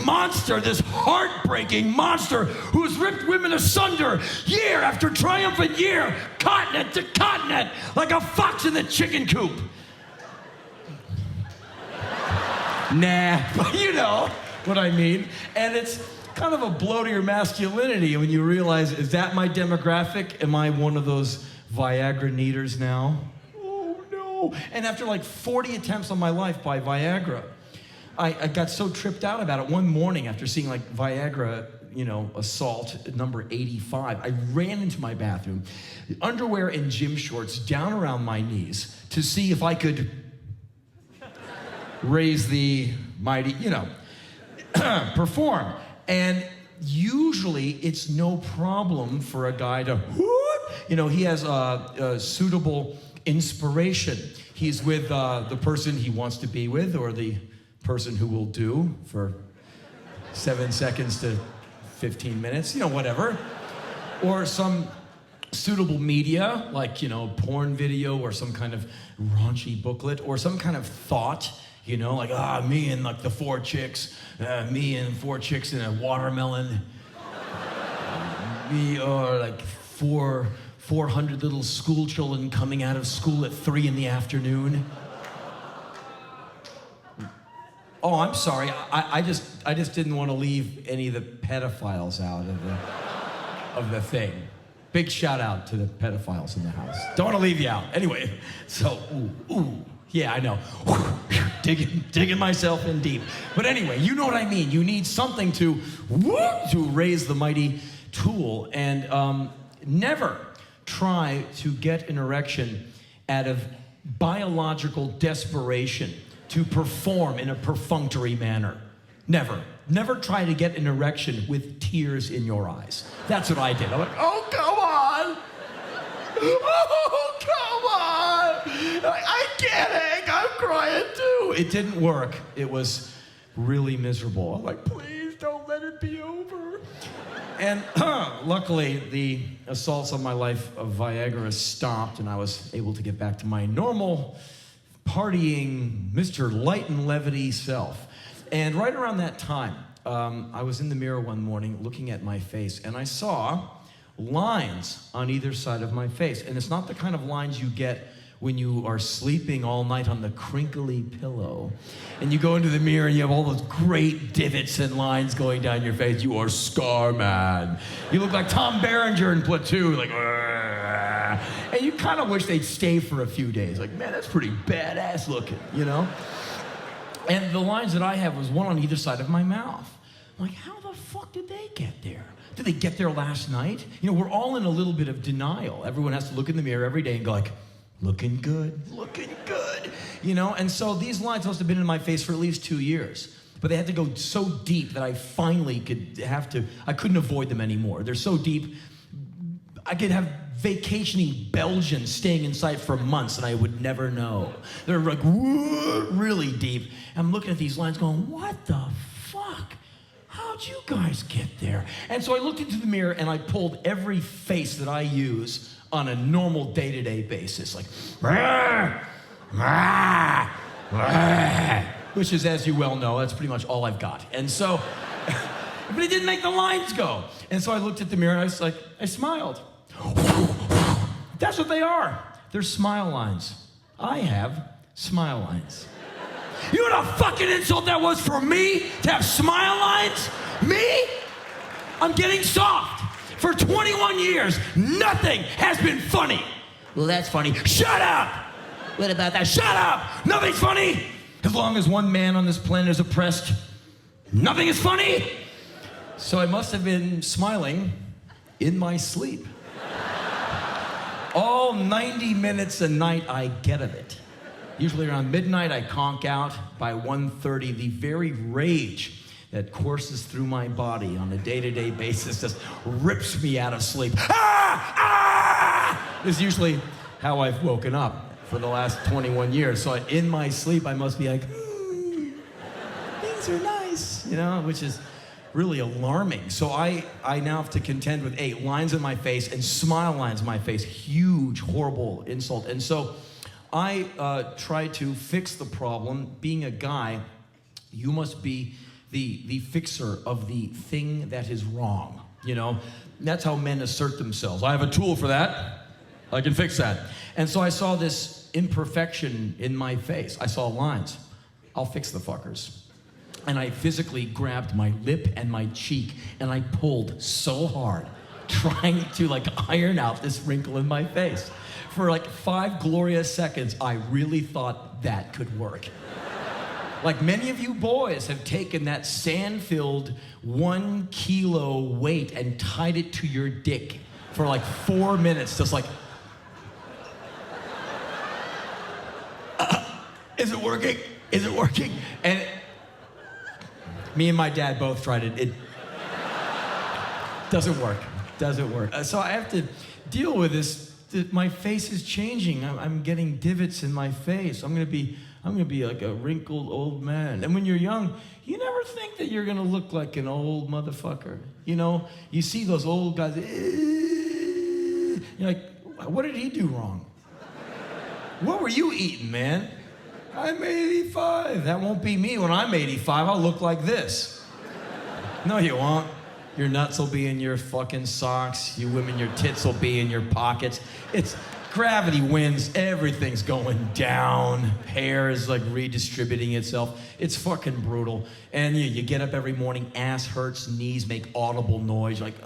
monster, this heartbreaking monster who's ripped women asunder year after triumphant year, continent to continent, like a fox in the chicken coop. Nah, but you know what I mean. And it's kind of a blow to your masculinity when you realize, is that my demographic? Am I one of those Viagra needers now. Oh no. And after like 40 attempts on my life by Viagra, I got so tripped out about it. One morning after seeing like Viagra, assault number 85, I ran into my bathroom, underwear and gym shorts down around my knees to see if I could raise the mighty, perform. And usually it's no problem for a guy to, he has a suitable inspiration. He's with the person he wants to be with, or the person who will do for 7 seconds to 15 minutes, whatever. Or some suitable media, like, porn video or some kind of raunchy booklet, or some kind of thought, like, me and like the four chicks in a watermelon. We are like 400 little school children coming out of school at 3 p.m. Oh, I'm sorry. I just didn't want to leave any of the pedophiles out of the thing. Big shout out to the pedophiles in the house. Don't want to leave you out. Anyway, so yeah, I know. Digging myself in deep. But anyway, you know what I mean. You need something to raise the mighty tool, and never try to get an erection out of biological desperation to perform in a perfunctory manner. Never. Never try to get an erection with tears in your eyes. That's what I did. I'm like, oh, come on. Oh, come on. I'm kidding. I'm crying too. It didn't work. It was really miserable. I'm like, please don't let it be over. And luckily, the assaults on my life of Viagra stopped, and I was able to get back to my normal partying, Mr. Light and Levity self. And right around that time, I was in the mirror one morning looking at my face, and I saw lines on either side of my face. And it's not the kind of lines you get when you are sleeping all night on the crinkly pillow. And you go into the mirror and you have all those great divots and lines going down your face. You are Scar Man. You look like Tom Berenger in Platoon, like, Argh. And you kind of wish they'd stay for a few days. Like, man, that's pretty badass looking, And the lines that I have was one on either side of my mouth. I'm like, how the fuck did they get there? Did they get there last night? We're all in a little bit of denial. Everyone has to look in the mirror every day and go like, looking good. And so these lines must have been in my face for at least 2 years. But they had to go so deep that I finally I couldn't avoid them anymore. They're so deep, I could have vacationing Belgians staying inside for months and I would never know. They're like really deep. I'm looking at these lines going, what the fuck? How'd you guys get there? And so I looked into the mirror and I pulled every face that I use on a normal day-to-day basis. Like, which is, as you well know, that's pretty much all I've got. And so, but it didn't make the lines go. And so I looked at the mirror and I smiled. That's what they are. They're smile lines. I have smile lines. You know what a fucking insult that was for me to have smile lines? Me? I'm getting soft. For 21 years, nothing has been funny. Well, that's funny. Shut up! What about that? Shut up! Nothing's funny! As long as one man on this planet is oppressed, nothing is funny! So I must have been smiling in my sleep. All 90 minutes a night I get of it. Usually around midnight, I conk out. By 1:30, the very rage that courses through my body on a day-to-day basis just rips me out of sleep. This is usually how I've woken up for the last 21 years. So in my sleep, I must be like, things are nice, which is really alarming. So I now have to contend with lines in my face and smile lines in my face. Huge, horrible insult. And so I try to fix the problem. Being a guy, you must be the fixer of the thing that is wrong. That's how men assert themselves. I have a tool for that. I can fix that. And so I saw this imperfection in my face. I saw lines. I'll fix the fuckers. And I physically grabbed my lip and my cheek and I pulled so hard, trying to iron out this wrinkle in my face. For like 5 glorious seconds, I really thought that could work. Like many of you boys have taken that sand-filled 1 kilo weight and tied it to your dick for like 4 minutes, just like, is it working? Is it working? And me and my dad both tried it. It doesn't work. Doesn't work. So I have to deal with this. My face is changing. I'm getting divots in my face. I'm gonna be like a wrinkled old man. And when you're young, you never think that you're gonna look like an old motherfucker. You know, you see those old guys. You're like, what did he do wrong? What were you eating, man? I'm 85. That won't be me when I'm 85. I'll look like this. No, you won't. Your nuts will be in your fucking socks. You women, your tits will be in your pockets. It's gravity wins. Everything's going down. Hair is like redistributing itself. It's fucking brutal. And you get up every morning, ass hurts, knees make audible noise. You're like,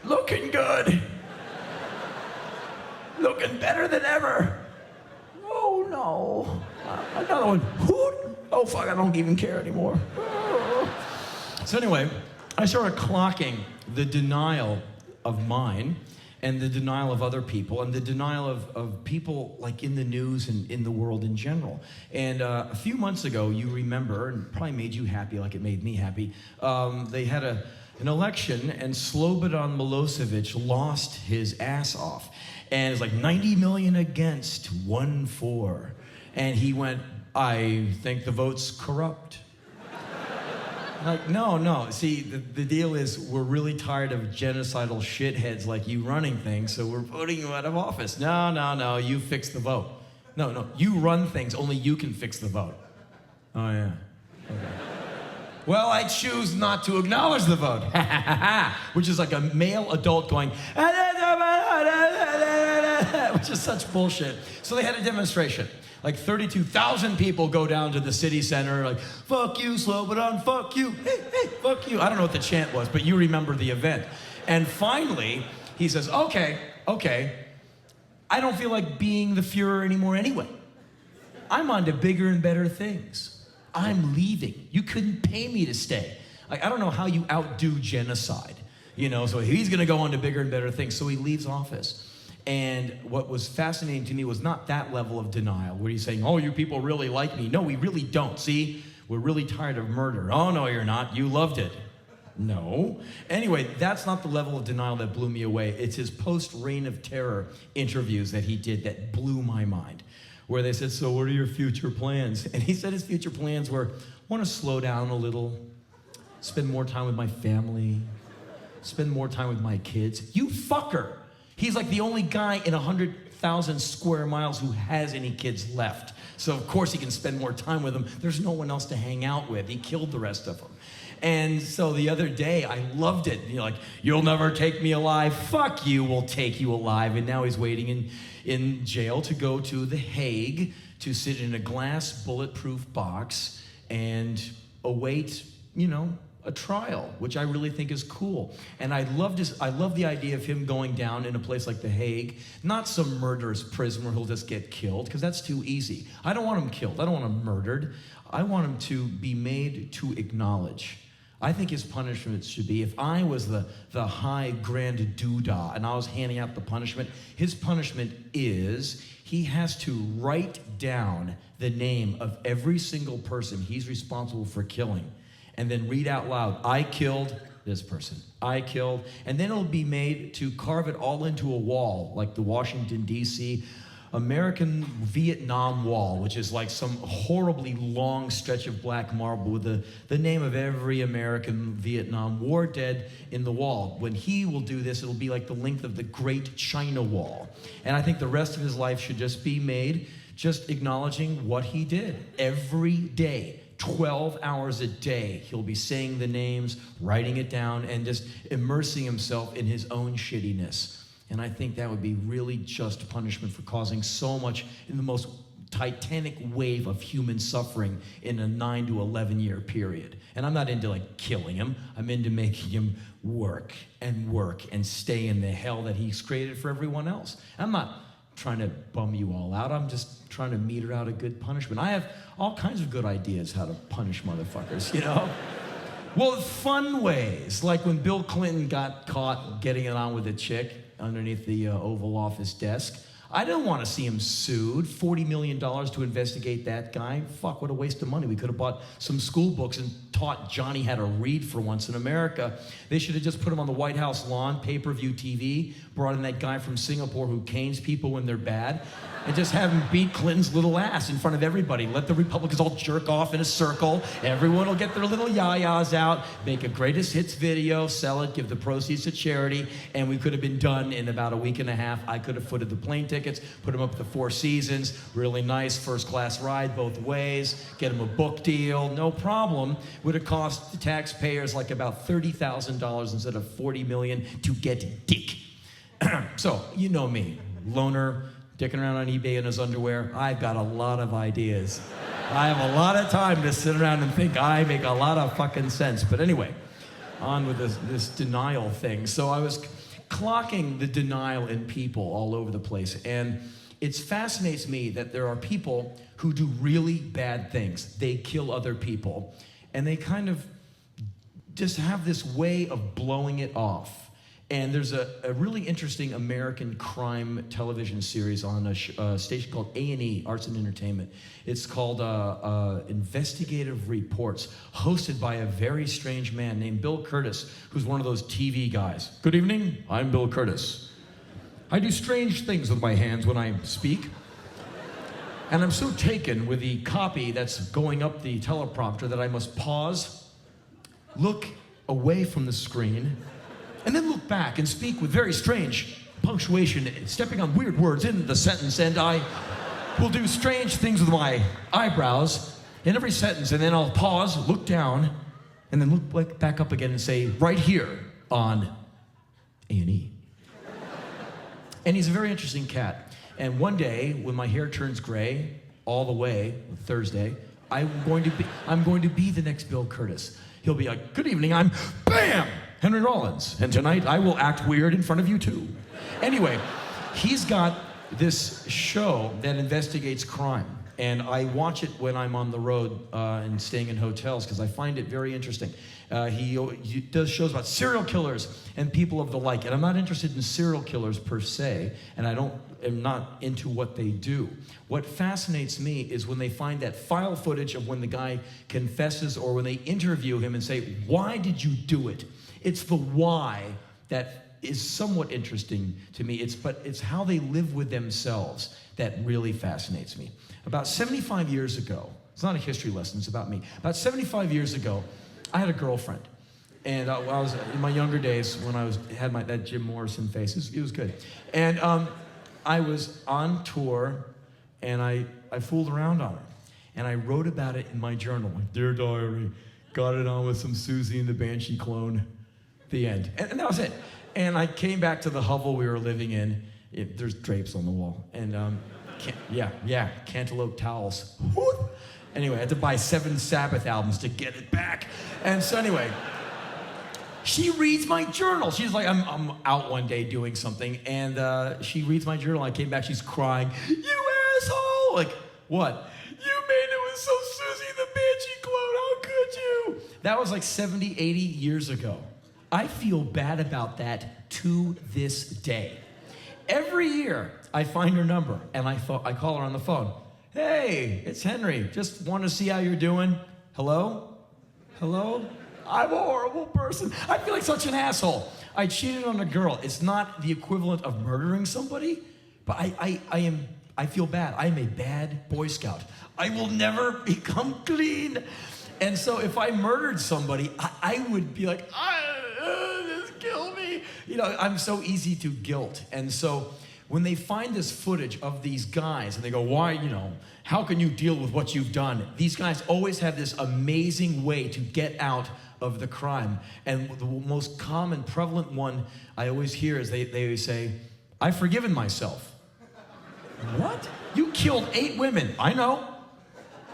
looking good. Looking better than ever. Oh no. Another one. Hoot. Oh fuck, I don't even care anymore. So anyway, I started clocking the denial of mine and the denial of other people and the denial of people like in the news and in the world in general. And a few months ago, you remember, and probably made you happy like it made me happy, they had an election and Slobodan Milosevic lost his ass off. And it's like 90 million against, 1 for. And he went, I think the vote's corrupt. Like, no. See, the deal is we're really tired of genocidal shitheads like you running things, so we're voting you out of office. No, you fix the vote. No, you run things, only you can fix the vote. Oh, yeah. Okay. Well, I choose not to acknowledge the vote. Which is like a male adult going, which is such bullshit. So they had a demonstration. Like 32,000 people go down to the city center, like, fuck you, Slobodan, fuck you, hey, fuck you. I don't know what the chant was, but you remember the event. And finally, he says, okay, I don't feel like being the Fuhrer anymore anyway. I'm on to bigger and better things. I'm leaving. You couldn't pay me to stay. Like, I don't know how you outdo genocide, you know, so he's gonna go on to bigger and better things, so he leaves office. And what was fascinating to me was not that level of denial, where he's saying, oh, you people really like me. No, we really don't. See, we're really tired of murder. Oh, no, you're not. You loved it. No. Anyway, that's not the level of denial that blew me away. It's his post-Reign of Terror interviews that he did that blew my mind, where they said, so what are your future plans? And he said his future plans were, I want to slow down a little, spend more time with my family, spend more time with my kids. You fucker. He's like the only guy in 100,000 square miles who has any kids left. So of course he can spend more time with them. There's no one else to hang out with. He killed the rest of them. And so the other day, I loved it. You know, like, you'll never take me alive. Fuck you, we'll take you alive. And now he's waiting in jail to go to The Hague to sit in a glass bulletproof box and await, you know, a trial, which I really think is cool. And I love the idea of him going down in a place like The Hague, not some murderous prison where he'll just get killed, because that's too easy. I don't want him killed. I don't want him murdered. I want him to be made to acknowledge. I think his punishment should be, if I was the high grand doodah and I was handing out the punishment, his punishment is he has to write down the name of every single person he's responsible for killing, and then read out loud, I killed this person, I killed, and then it'll be made to carve it all into a wall, like the Washington, D.C. American Vietnam Wall, which is like some horribly long stretch of black marble with the name of every American Vietnam War dead in the wall. When he will do this, it'll be like the length of the Great China Wall. And I think the rest of his life should just be made just acknowledging what he did every day. 12 hours a day, he'll be saying the names, writing it down, and just immersing himself in his own shittiness. And I think that would be really just punishment for causing so much, in the most titanic wave of human suffering in a 9 to 11 year period. And I'm not into like killing him. I'm into making him work and stay in the hell that he's created for everyone else. I'm not trying to bum you all out. I'm just trying to meter out a good punishment. I have all kinds of good ideas how to punish motherfuckers, you know? Well, fun ways, like when Bill Clinton got caught getting it on with a chick underneath the Oval Office desk. I didn't want to see him sued. $40 million to investigate that guy. Fuck, what a waste of money. We could have bought some school books and taught Johnny how to read for once in America. They should have just put him on the White House lawn, pay-per-view TV, brought in that guy from Singapore who canes people when they're bad, and just have him beat Clinton's little ass in front of everybody. Let the Republicans all jerk off in a circle. Everyone will get their little yayas out, make a greatest hits video, sell it, give the proceeds to charity, and we could have been done in about a week and a half. I could have footed the plane tickets, put them up at the Four Seasons, really nice first-class ride both ways, get him a book deal, no problem. Would have cost the taxpayers like about $30,000 instead of $40 million to get dick. So, you know me, loner, dicking around on eBay in his underwear. I've got a lot of ideas. I have a lot of time to sit around and think I make a lot of fucking sense. But anyway, on with this denial thing. So I was clocking the denial in people all over the place. And it fascinates me that there are people who do really bad things. They kill other people. And they kind of just have this way of blowing it off. And there's a really interesting American crime television series on a station called A&E, Arts and Entertainment. It's called Investigative Reports, hosted by a very strange man named Bill Curtis, who's one of those TV guys. Good evening, I'm Bill Curtis. I do strange things with my hands when I speak. And I'm so taken with the copy that's going up the teleprompter that I must pause, look away from the screen, and then look back and speak with very strange punctuation, stepping on weird words in the sentence, and I will do strange things with my eyebrows in every sentence, and then I'll pause, look down, and then look back up again and say, right here on A&E. And he's a very interesting cat. And one day, when my hair turns gray, all the way, Thursday, I'm going to be the next Bill Curtis. He'll be like, good evening, I'm BAM! Henry Rollins, and tonight I will act weird in front of you too. Anyway, he's got this show that investigates crime, and I watch it when I'm on the road and staying in hotels because I find it very interesting. He does shows about serial killers and people of the like, and I'm not interested in serial killers per se, and am not into what they do. What fascinates me is when they find that file footage of when the guy confesses or when they interview him and say, why did you do it? It's the why that is somewhat interesting to me. It's how they live with themselves that really fascinates me. About 75 years ago, it's not a history lesson, it's about me. About 75 years ago, I had a girlfriend. And I was in my younger days when I had that Jim Morrison face. It was good. And I was on tour, and I fooled around on her. And I wrote about it in my journal. Like, dear diary, got it on with some Susie and the Banshee clone. The end. And that was it. And I came back to the hovel we were living in. There's drapes on the wall. And cantaloupe towels. Anyway, I had to buy 7 Sabbath albums to get it back. And so anyway, she reads my journal. She's like, I'm out one day doing something, and she reads my journal. I came back, she's crying, you asshole! Like, what? You made it with so Susie the Banshee clone, how could you? That was like 70, 80 years ago. I feel bad about that to this day. Every year, I find her number, and I call her on the phone. Hey, it's Henry. Just want to see how you're doing. Hello? Hello? I'm a horrible person. I feel like such an asshole. I cheated on a girl. It's not the equivalent of murdering somebody, but I feel bad. I am a bad Boy Scout. I will never become clean. And so if I murdered somebody, I would be like, just kill me. You know, I'm so easy to guilt. And so when they find this footage of these guys and they go, why, how can you deal with what you've done? These guys always have this amazing way to get out of the crime. And the most common, prevalent one I always hear is they always say, I've forgiven myself. What? You killed 8 women. I know.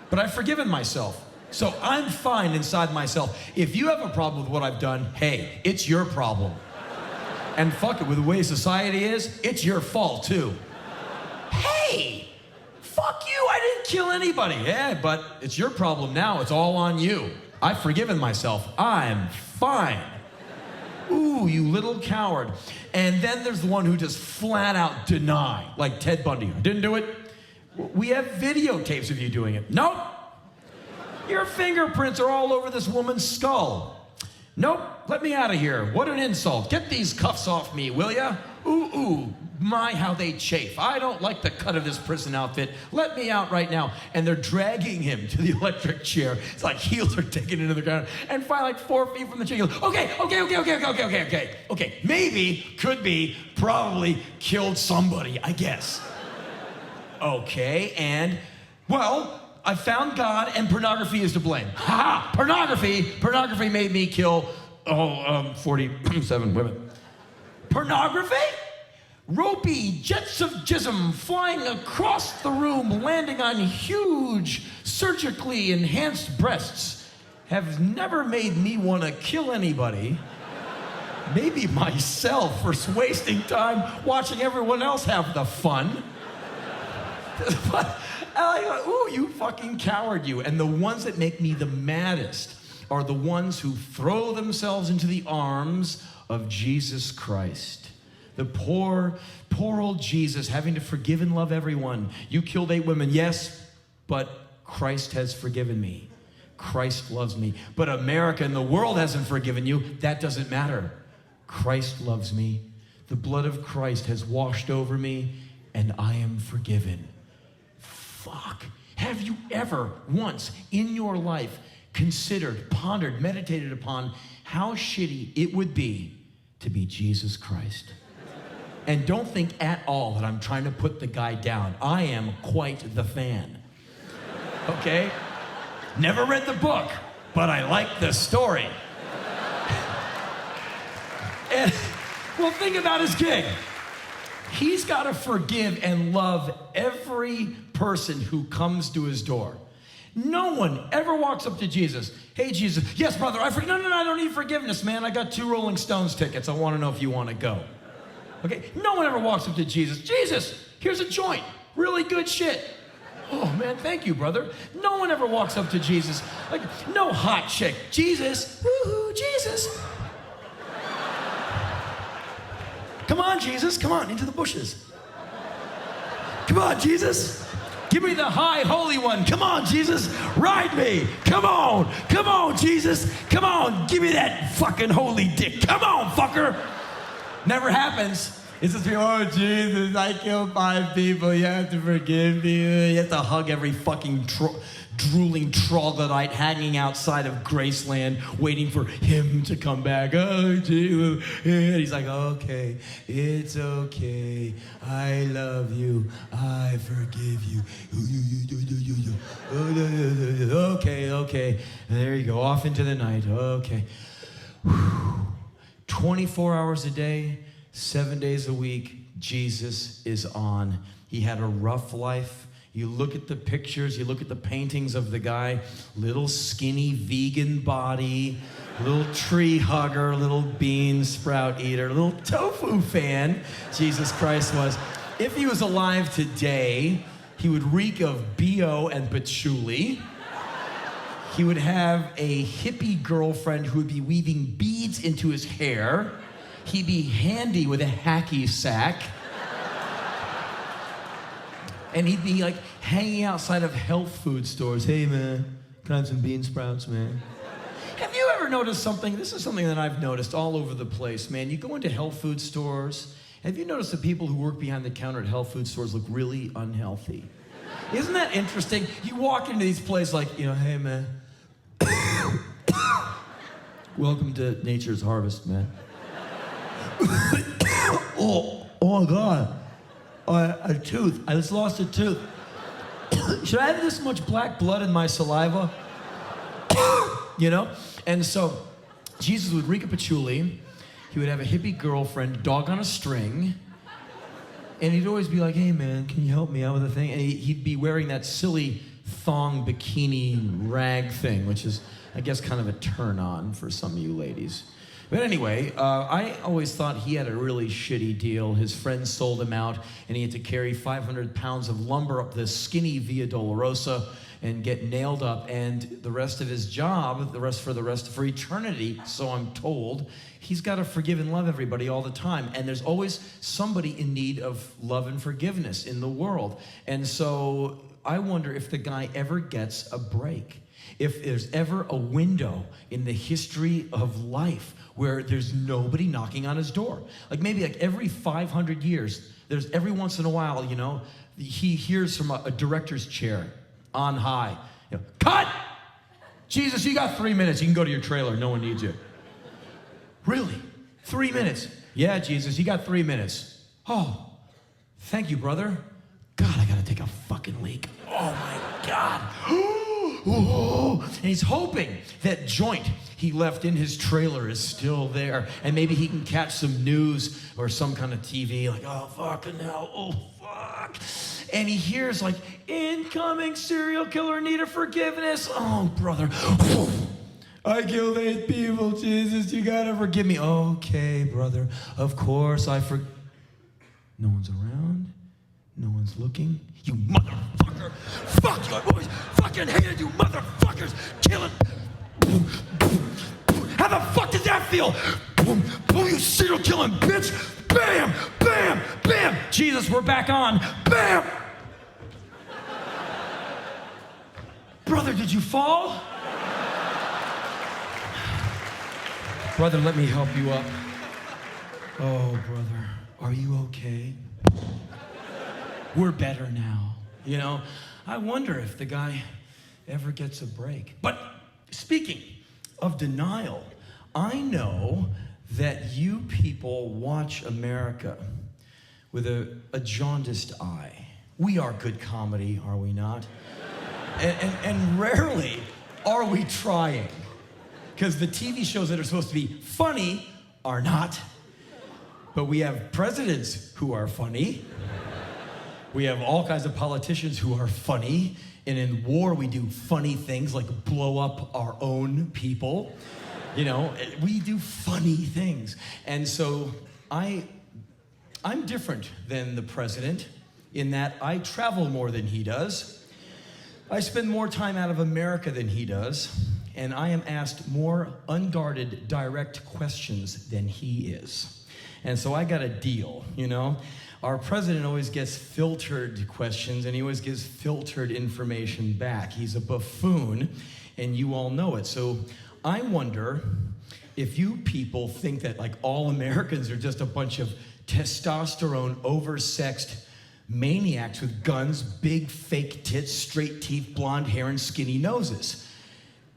But I've forgiven myself. So I'm fine inside myself. If you have a problem with what I've done, hey, it's your problem. And fuck it, with the way society is, it's your fault too. Hey, fuck you, I didn't kill anybody. Yeah, but it's your problem now, it's all on you. I've forgiven myself, I'm fine. Ooh, you little coward. And then there's the one who just flat out deny, like Ted Bundy. Didn't do it. We have videotapes of you doing it. Nope. Your fingerprints are all over this woman's skull. Nope, let me out of here. What an insult. Get these cuffs off me, will ya? Ooh, my, how they chafe. I don't like the cut of this prison outfit. Let me out right now. And they're dragging him to the electric chair. It's like heels are taken into the ground. And finally, like 4 feet from the chair, he goes, okay. Maybe, could be, probably killed somebody, I guess. Okay, and, well, I found God and pornography is to blame. Ha! Pornography made me kill, 47 women. Pornography? Ropey jets of jism flying across the room, landing on huge, surgically enhanced breasts, have never made me want to kill anybody. Maybe myself for wasting time watching everyone else have the fun. But I go, ooh, you fucking coward, you. And the ones that make me the maddest are the ones who throw themselves into the arms of Jesus Christ. The poor old Jesus having to forgive and love everyone. You killed 8 women, yes, but Christ has forgiven me. Christ loves me. But America and the world hasn't forgiven you. That doesn't matter. Christ loves me. The blood of Christ has washed over me, and I am forgiven. Fuck. Have you ever once in your life considered, pondered, meditated upon how shitty it would be to be Jesus Christ? And don't think at all that I'm trying to put the guy down. I am quite the fan. Okay? Never read the book, but I like the story. And, well, think about his gig. He's got to forgive and love every person who comes to his door. No one ever walks up to Jesus. Hey, Jesus. Yes, brother, I forgive. No, I don't need forgiveness, man. I got 2 Rolling Stones tickets. I want to know if you want to go. Okay? No one ever walks up to Jesus. Jesus, here's a joint. Really good shit. Oh, man, thank you, brother. No one ever walks up to Jesus. Like, no hot chick. Jesus. Woohoo, Jesus. Come on, Jesus. Come on, into the bushes. Come on, Jesus. Give me the high holy one. Come on, Jesus. Ride me. Come on, Jesus. Come on, give me that fucking holy dick. Come on, fucker. Never happens. It's just, oh, Jesus, I killed 5 people. You have to forgive me. You have to hug every fucking drooling troglodyte hanging outside of Graceland, waiting for him to come back. Oh, Jesus. And he's like, okay, it's okay. I love you. I forgive you. Okay. There you go. Off into the night. Okay. 24 hours a day, 7 days a week, Jesus is on. He had a rough life. You look at the pictures, you look at the paintings of the guy, little skinny vegan body, little tree hugger, little bean sprout eater, little tofu fan, Jesus Christ was. If he was alive today, he would reek of BO and patchouli. He would have a hippie girlfriend who would be weaving beads into his hair. He'd be handy with a hacky sack. And he'd be like hanging outside of health food stores. Hey, man, can I have some bean sprouts, man? Have you ever noticed something? This is something that I've noticed all over the place, man. You go into health food stores. Have you noticed the people who work behind the counter at health food stores look really unhealthy? Isn't that interesting? You walk into these places like, hey, man. Welcome to Nature's Harvest, man. oh my God. A tooth. I just lost a tooth. Should I have this much black blood in my saliva? And so Jesus would reek of patchouli. He would have a hippie girlfriend, dog on a string. And he'd always be like, hey man, can you help me out with a thing? And he'd be wearing that silly thong bikini rag thing, which is, I guess, kind of a turn on for some of you ladies. But anyway, I always thought he had a really shitty deal. His friends sold him out, and he had to carry 500 pounds of lumber up this skinny Via Dolorosa and get nailed up. And the rest of his job, for eternity, so I'm told, he's got to forgive and love everybody all the time. And there's always somebody in need of love and forgiveness in the world. And so I wonder if the guy ever gets a break. If there's ever a window in the history of life where there's nobody knocking on his door. Like maybe like every 500 years, there's every once in a while, you know, he hears from a director's chair on high, you know, cut! Jesus, you got 3 minutes. You can go to your trailer. No one needs you. Really? 3 minutes? Yeah, Jesus, you got 3 minutes. Oh, thank you, brother. God, I gotta take a fucking leak. Oh my God. And he's hoping that joint he left in his trailer is still there, and maybe he can catch some news or some kind of TV, like, oh, fucking hell, oh, fuck. And he hears, like, incoming serial killer needed forgiveness. Oh, brother. I killed 8 people, Jesus, you gotta forgive me. Okay, brother, of course I No one's around. No one's looking. You motherfucker! Fuck you! I've always fucking hated you motherfuckers! Killing! How the fuck does that feel? Boom, boom, you serial killing bitch! Bam! Bam! Bam! Jesus, we're back on! Bam! Brother, did you fall? Brother, let me help you up. Oh, brother, are you okay? We're better now. You know, I wonder if the guy ever gets a break. But speaking of denial, I know that you people watch America with a jaundiced eye. We are good comedy, are we not? And rarely are we trying. Because the TV shows that are supposed to be funny are not. But we have presidents who are funny. We have all kinds of politicians who are funny. And in war, we do funny things like blow up our own people. You know, we do funny things. And so I'm different than the president in that I travel more than he does. I spend more time out of America than he does. And I am asked more unguarded, direct questions than he is. And so I got a deal, you know? Our president always gets filtered questions, and he always gives filtered information back. He's a buffoon, and you all know it. So I wonder if you people think that, like, all Americans are just a bunch of testosterone, oversexed maniacs with guns, big fake tits, straight teeth, blonde hair, and skinny noses.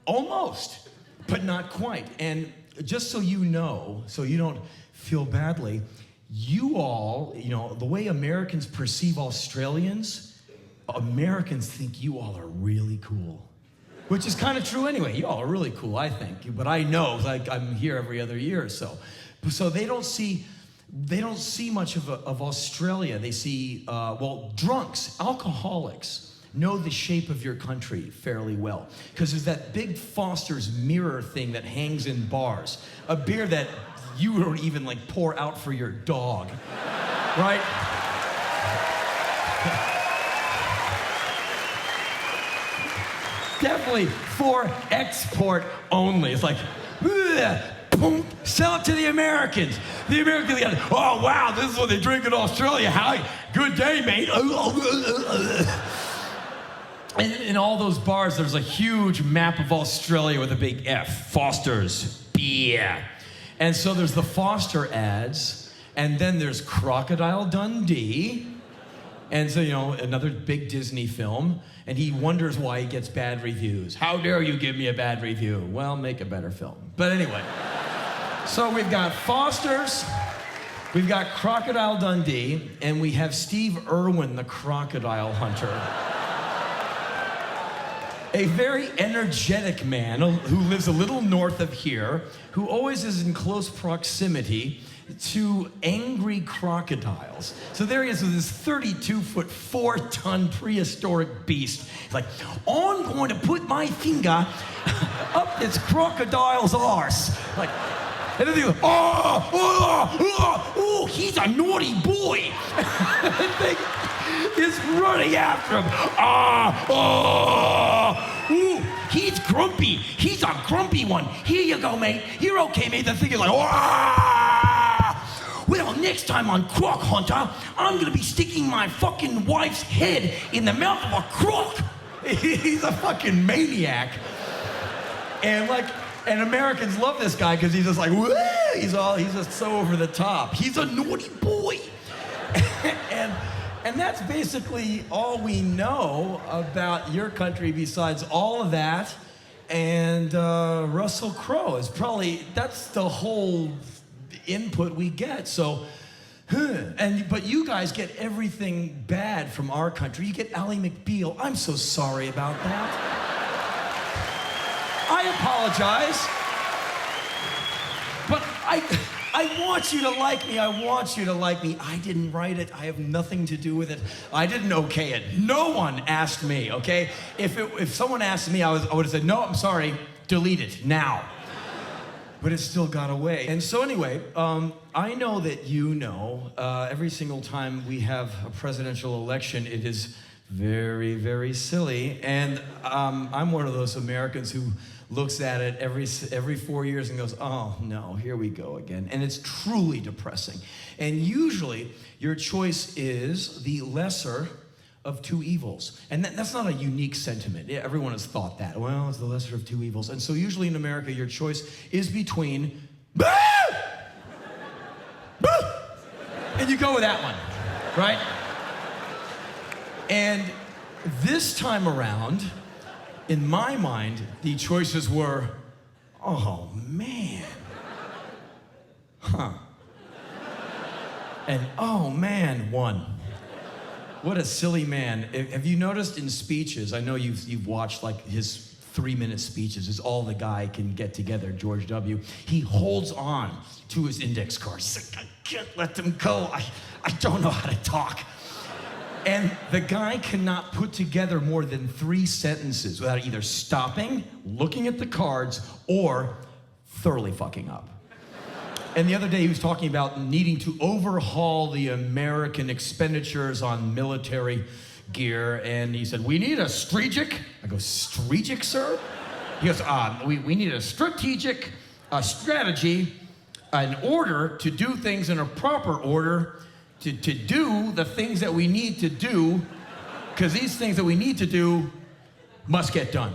Almost, but not quite. And just so you know, so you don't feel badly, you all, you know, the way Americans perceive Australians, Americans think you all are really cool. Which is kind of true anyway. You all are really cool, I think. But I know, like, I'm here every other year or so. So they don't see much of Australia. They see, drunks, alcoholics know the shape of your country fairly well. Because there's that big Foster's mirror thing that hangs in bars. A beer that you don't even, like, pour out for your dog, right? Definitely for export only. It's like, boom, sell it to the Americans. The Americans go, oh, wow, this is what they drink in Australia. How good day, mate. And in all those bars, there's a huge map of Australia with a big F, Foster's beer. And so there's the Foster ads, and then there's Crocodile Dundee, and so, you know, another big Disney film, and he wonders why he gets bad reviews. How dare you give me a bad review? Well, make a better film. But anyway, so we've got Foster's, we've got Crocodile Dundee, and we have Steve Irwin, the crocodile hunter. A very energetic man who lives a little north of here, who always is in close proximity to angry crocodiles. So there he is with this 32-foot, 4-ton prehistoric beast. He's like, I'm going to put my finger up this crocodile's arse. Like, and then he goes, oh, he's a naughty boy. The thing is running after him. He's grumpy. He's a grumpy one. Here you go, mate. You're okay, mate. The thing is like, well, next time on Croc Hunter, I'm gonna be sticking my fucking wife's head in the mouth of a croc. He's a fucking maniac. And Americans love this guy because he's just like, woo! He's just so over the top. He's a naughty boy. And that's basically all we know about your country besides all of that. And Russell Crowe is that's the whole input we get. So, but you guys get everything bad from our country. You get Ally McBeal. I'm so sorry about that. I apologize. But I want you to like me. I want you to like me. I didn't write it. I have nothing to do with it. I didn't okay it. No one asked me, okay? If someone asked me, I would have said, no, I'm sorry, delete it now. But it still got away. And so anyway, I know that you know, every single time we have a presidential election, it is very, very silly. And I'm one of those Americans who looks at it every 4 years and goes, oh no, here we go again. And it's truly depressing. And usually your choice is the lesser of two evils. And that's not a unique sentiment. Yeah, everyone has thought that. Well, it's the lesser of two evils. And so usually in America, your choice is between, and you go with that one, right? And this time around, in my mind, the choices were, oh man, and oh man, one. What a silly man. Have you noticed in speeches, I know you've watched like his 3-minute speeches, is all the guy can get together, George W. He holds on to his index cards. He's like, I can't let them go. I don't know how to talk. And the guy cannot put together more than 3 sentences without either stopping, looking at the cards, or thoroughly fucking up. And the other day he was talking about needing to overhaul the American expenditures on military gear, and he said, we need a strategic. I go, strategic, sir? He goes, we need a strategic strategy, an order to do things in a proper order, to do the things that we need to do, because these things that we need to do must get done.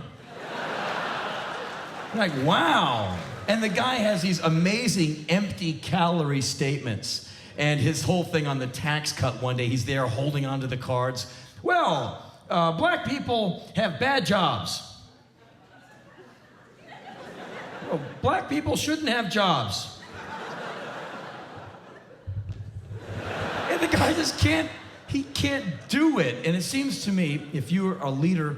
I'm like, wow. And the guy has these amazing empty calorie statements. And his whole thing on the tax cut one day, he's there holding onto the cards. Well, black people have bad jobs. Well, black people shouldn't have jobs. And the guy just can't do it. And it seems to me, if you're a leader,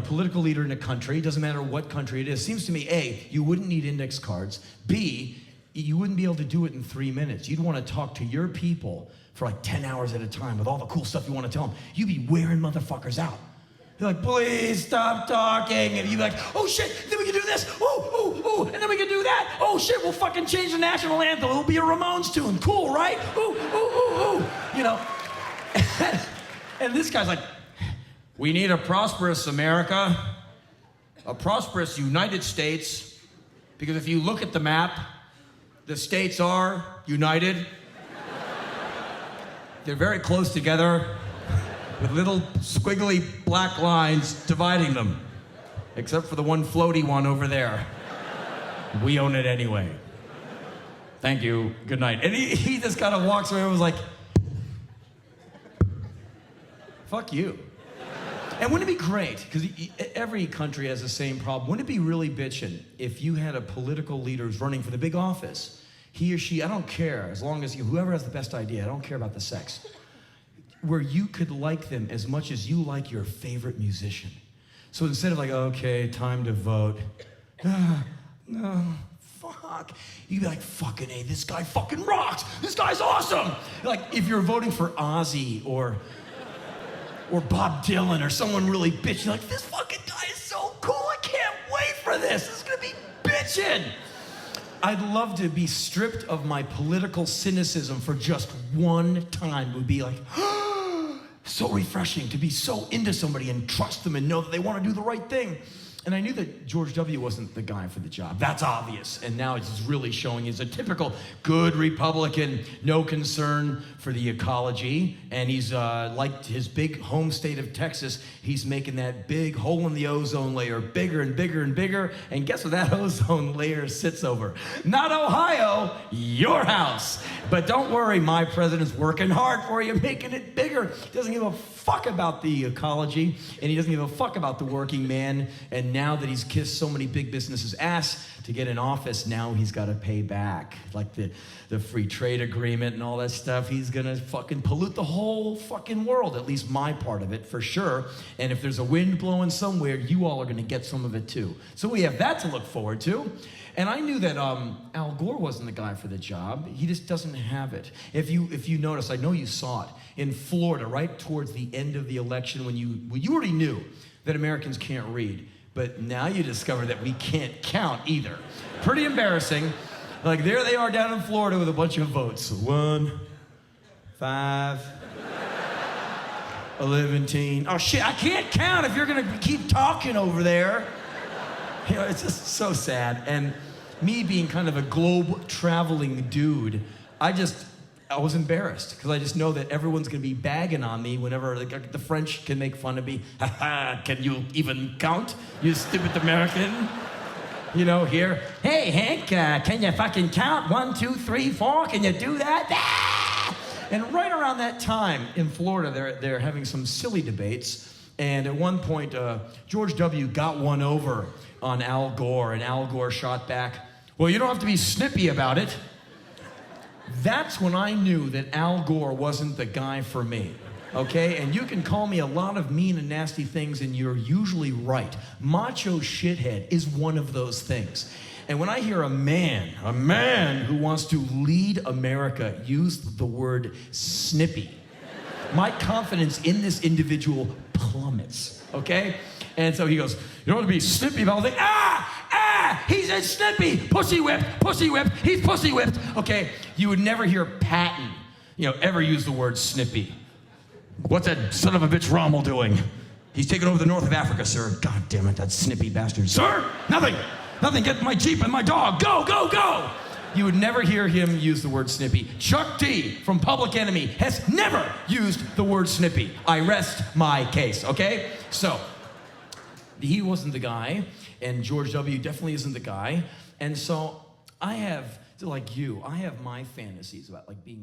political leader in a country, it doesn't matter what country it is, it seems to me, A, you wouldn't need index cards. B, you wouldn't be able to do it in 3 minutes. You'd want to talk to your people for like 10 hours at a time with all the cool stuff you want to tell them. You'd be wearing motherfuckers out. You're like, please stop talking. And you'd be like, oh shit, then we can do this. Ooh, and then we can do that. Oh shit, we'll fucking change the national anthem. It'll be a Ramones tune. Cool, right? Ooh. And this guy's like, we need a prosperous America, a prosperous United States, because if you look at the map, the states are united. They're very close together with little squiggly black lines dividing them, except for the one floaty one over there. We own it anyway. Thank you, good night. And he just kind of walks away and was like, fuck you. And wouldn't it be great, because every country has the same problem, wouldn't it be really bitchin' if you had a political leader who's running for the big office, he or she, I don't care, as long as whoever has the best idea, I don't care about the sex, where you could like them as much as you like your favorite musician. So instead of like, okay, time to vote, no, fuck? You'd be like, fucking A, this guy fucking rocks. This guy's awesome. Like, if you're voting for Ozzy or Bob Dylan or someone really bitchy, like, this fucking guy is so cool. I can't wait for this. This is gonna be bitchin'. I'd love to be stripped of my political cynicism for just one time. It would be like, so refreshing to be so into somebody and trust them and know that they want to do the right thing. And I knew that George W. wasn't the guy for the job. That's obvious. And now it's really showing he's a typical good Republican, no concern for the ecology. And he's, like his big home state of Texas, he's making that big hole in the ozone layer bigger and bigger and bigger. And guess what that ozone layer sits over? Not Ohio, your house. But don't worry, my president's working hard for you, making it bigger. He doesn't give a fuck about the ecology, and he doesn't give a fuck about the working man. And now that he's kissed so many big businesses' ass to get in office, now he's got to pay back. Like the free trade agreement and all that stuff. He's gonna fucking pollute the whole fucking world, at least my part of it, for sure. And if there's a wind blowing somewhere, you all are gonna get some of it too. So we have that to look forward to. And I knew that Al Gore wasn't the guy for the job. He just doesn't have it. If you notice, I know you saw it, in Florida, right towards the end of the election, when you already knew that Americans can't read, but now you discover that we can't count either. Pretty embarrassing. Like, there they are down in Florida with a bunch of votes. 1, 5, 11. Oh shit, I can't count if you're gonna keep talking over there. You know, it's just so sad. And me being kind of a globe-traveling dude, I was embarrassed, because I just know that everyone's gonna be bagging on me whenever the French can make fun of me. Ha ha, can you even count, you stupid American? You know, here, hey Hank, can you fucking count? 1, 2, 3, 4, can you do that? Ah! And right around that time in Florida, they're having some silly debates. And at one point, George W. got one over on Al Gore, and Al Gore shot back, well, you don't have to be snippy about it. That's when I knew that Al Gore wasn't the guy for me, okay? And you can call me a lot of mean and nasty things, and you're usually right. Macho shithead is one of those things. And when I hear a man who wants to lead America use the word snippy, my confidence in this individual plummets, okay? And so he goes, you don't want to be snippy about it. He's a snippy, pussy whipped, he's pussy whipped. Okay, you would never hear Patton, ever use the word snippy. What's that son of a bitch Rommel doing? He's taking over the north of Africa, sir. God damn it, that snippy bastard. Sir, nothing, get my Jeep and my dog, go. You would never hear him use the word snippy. Chuck D from Public Enemy has never used the word snippy. I rest my case, okay? So, he wasn't the guy, and George W. definitely isn't the guy. And so I have, like you, I have my fantasies about like being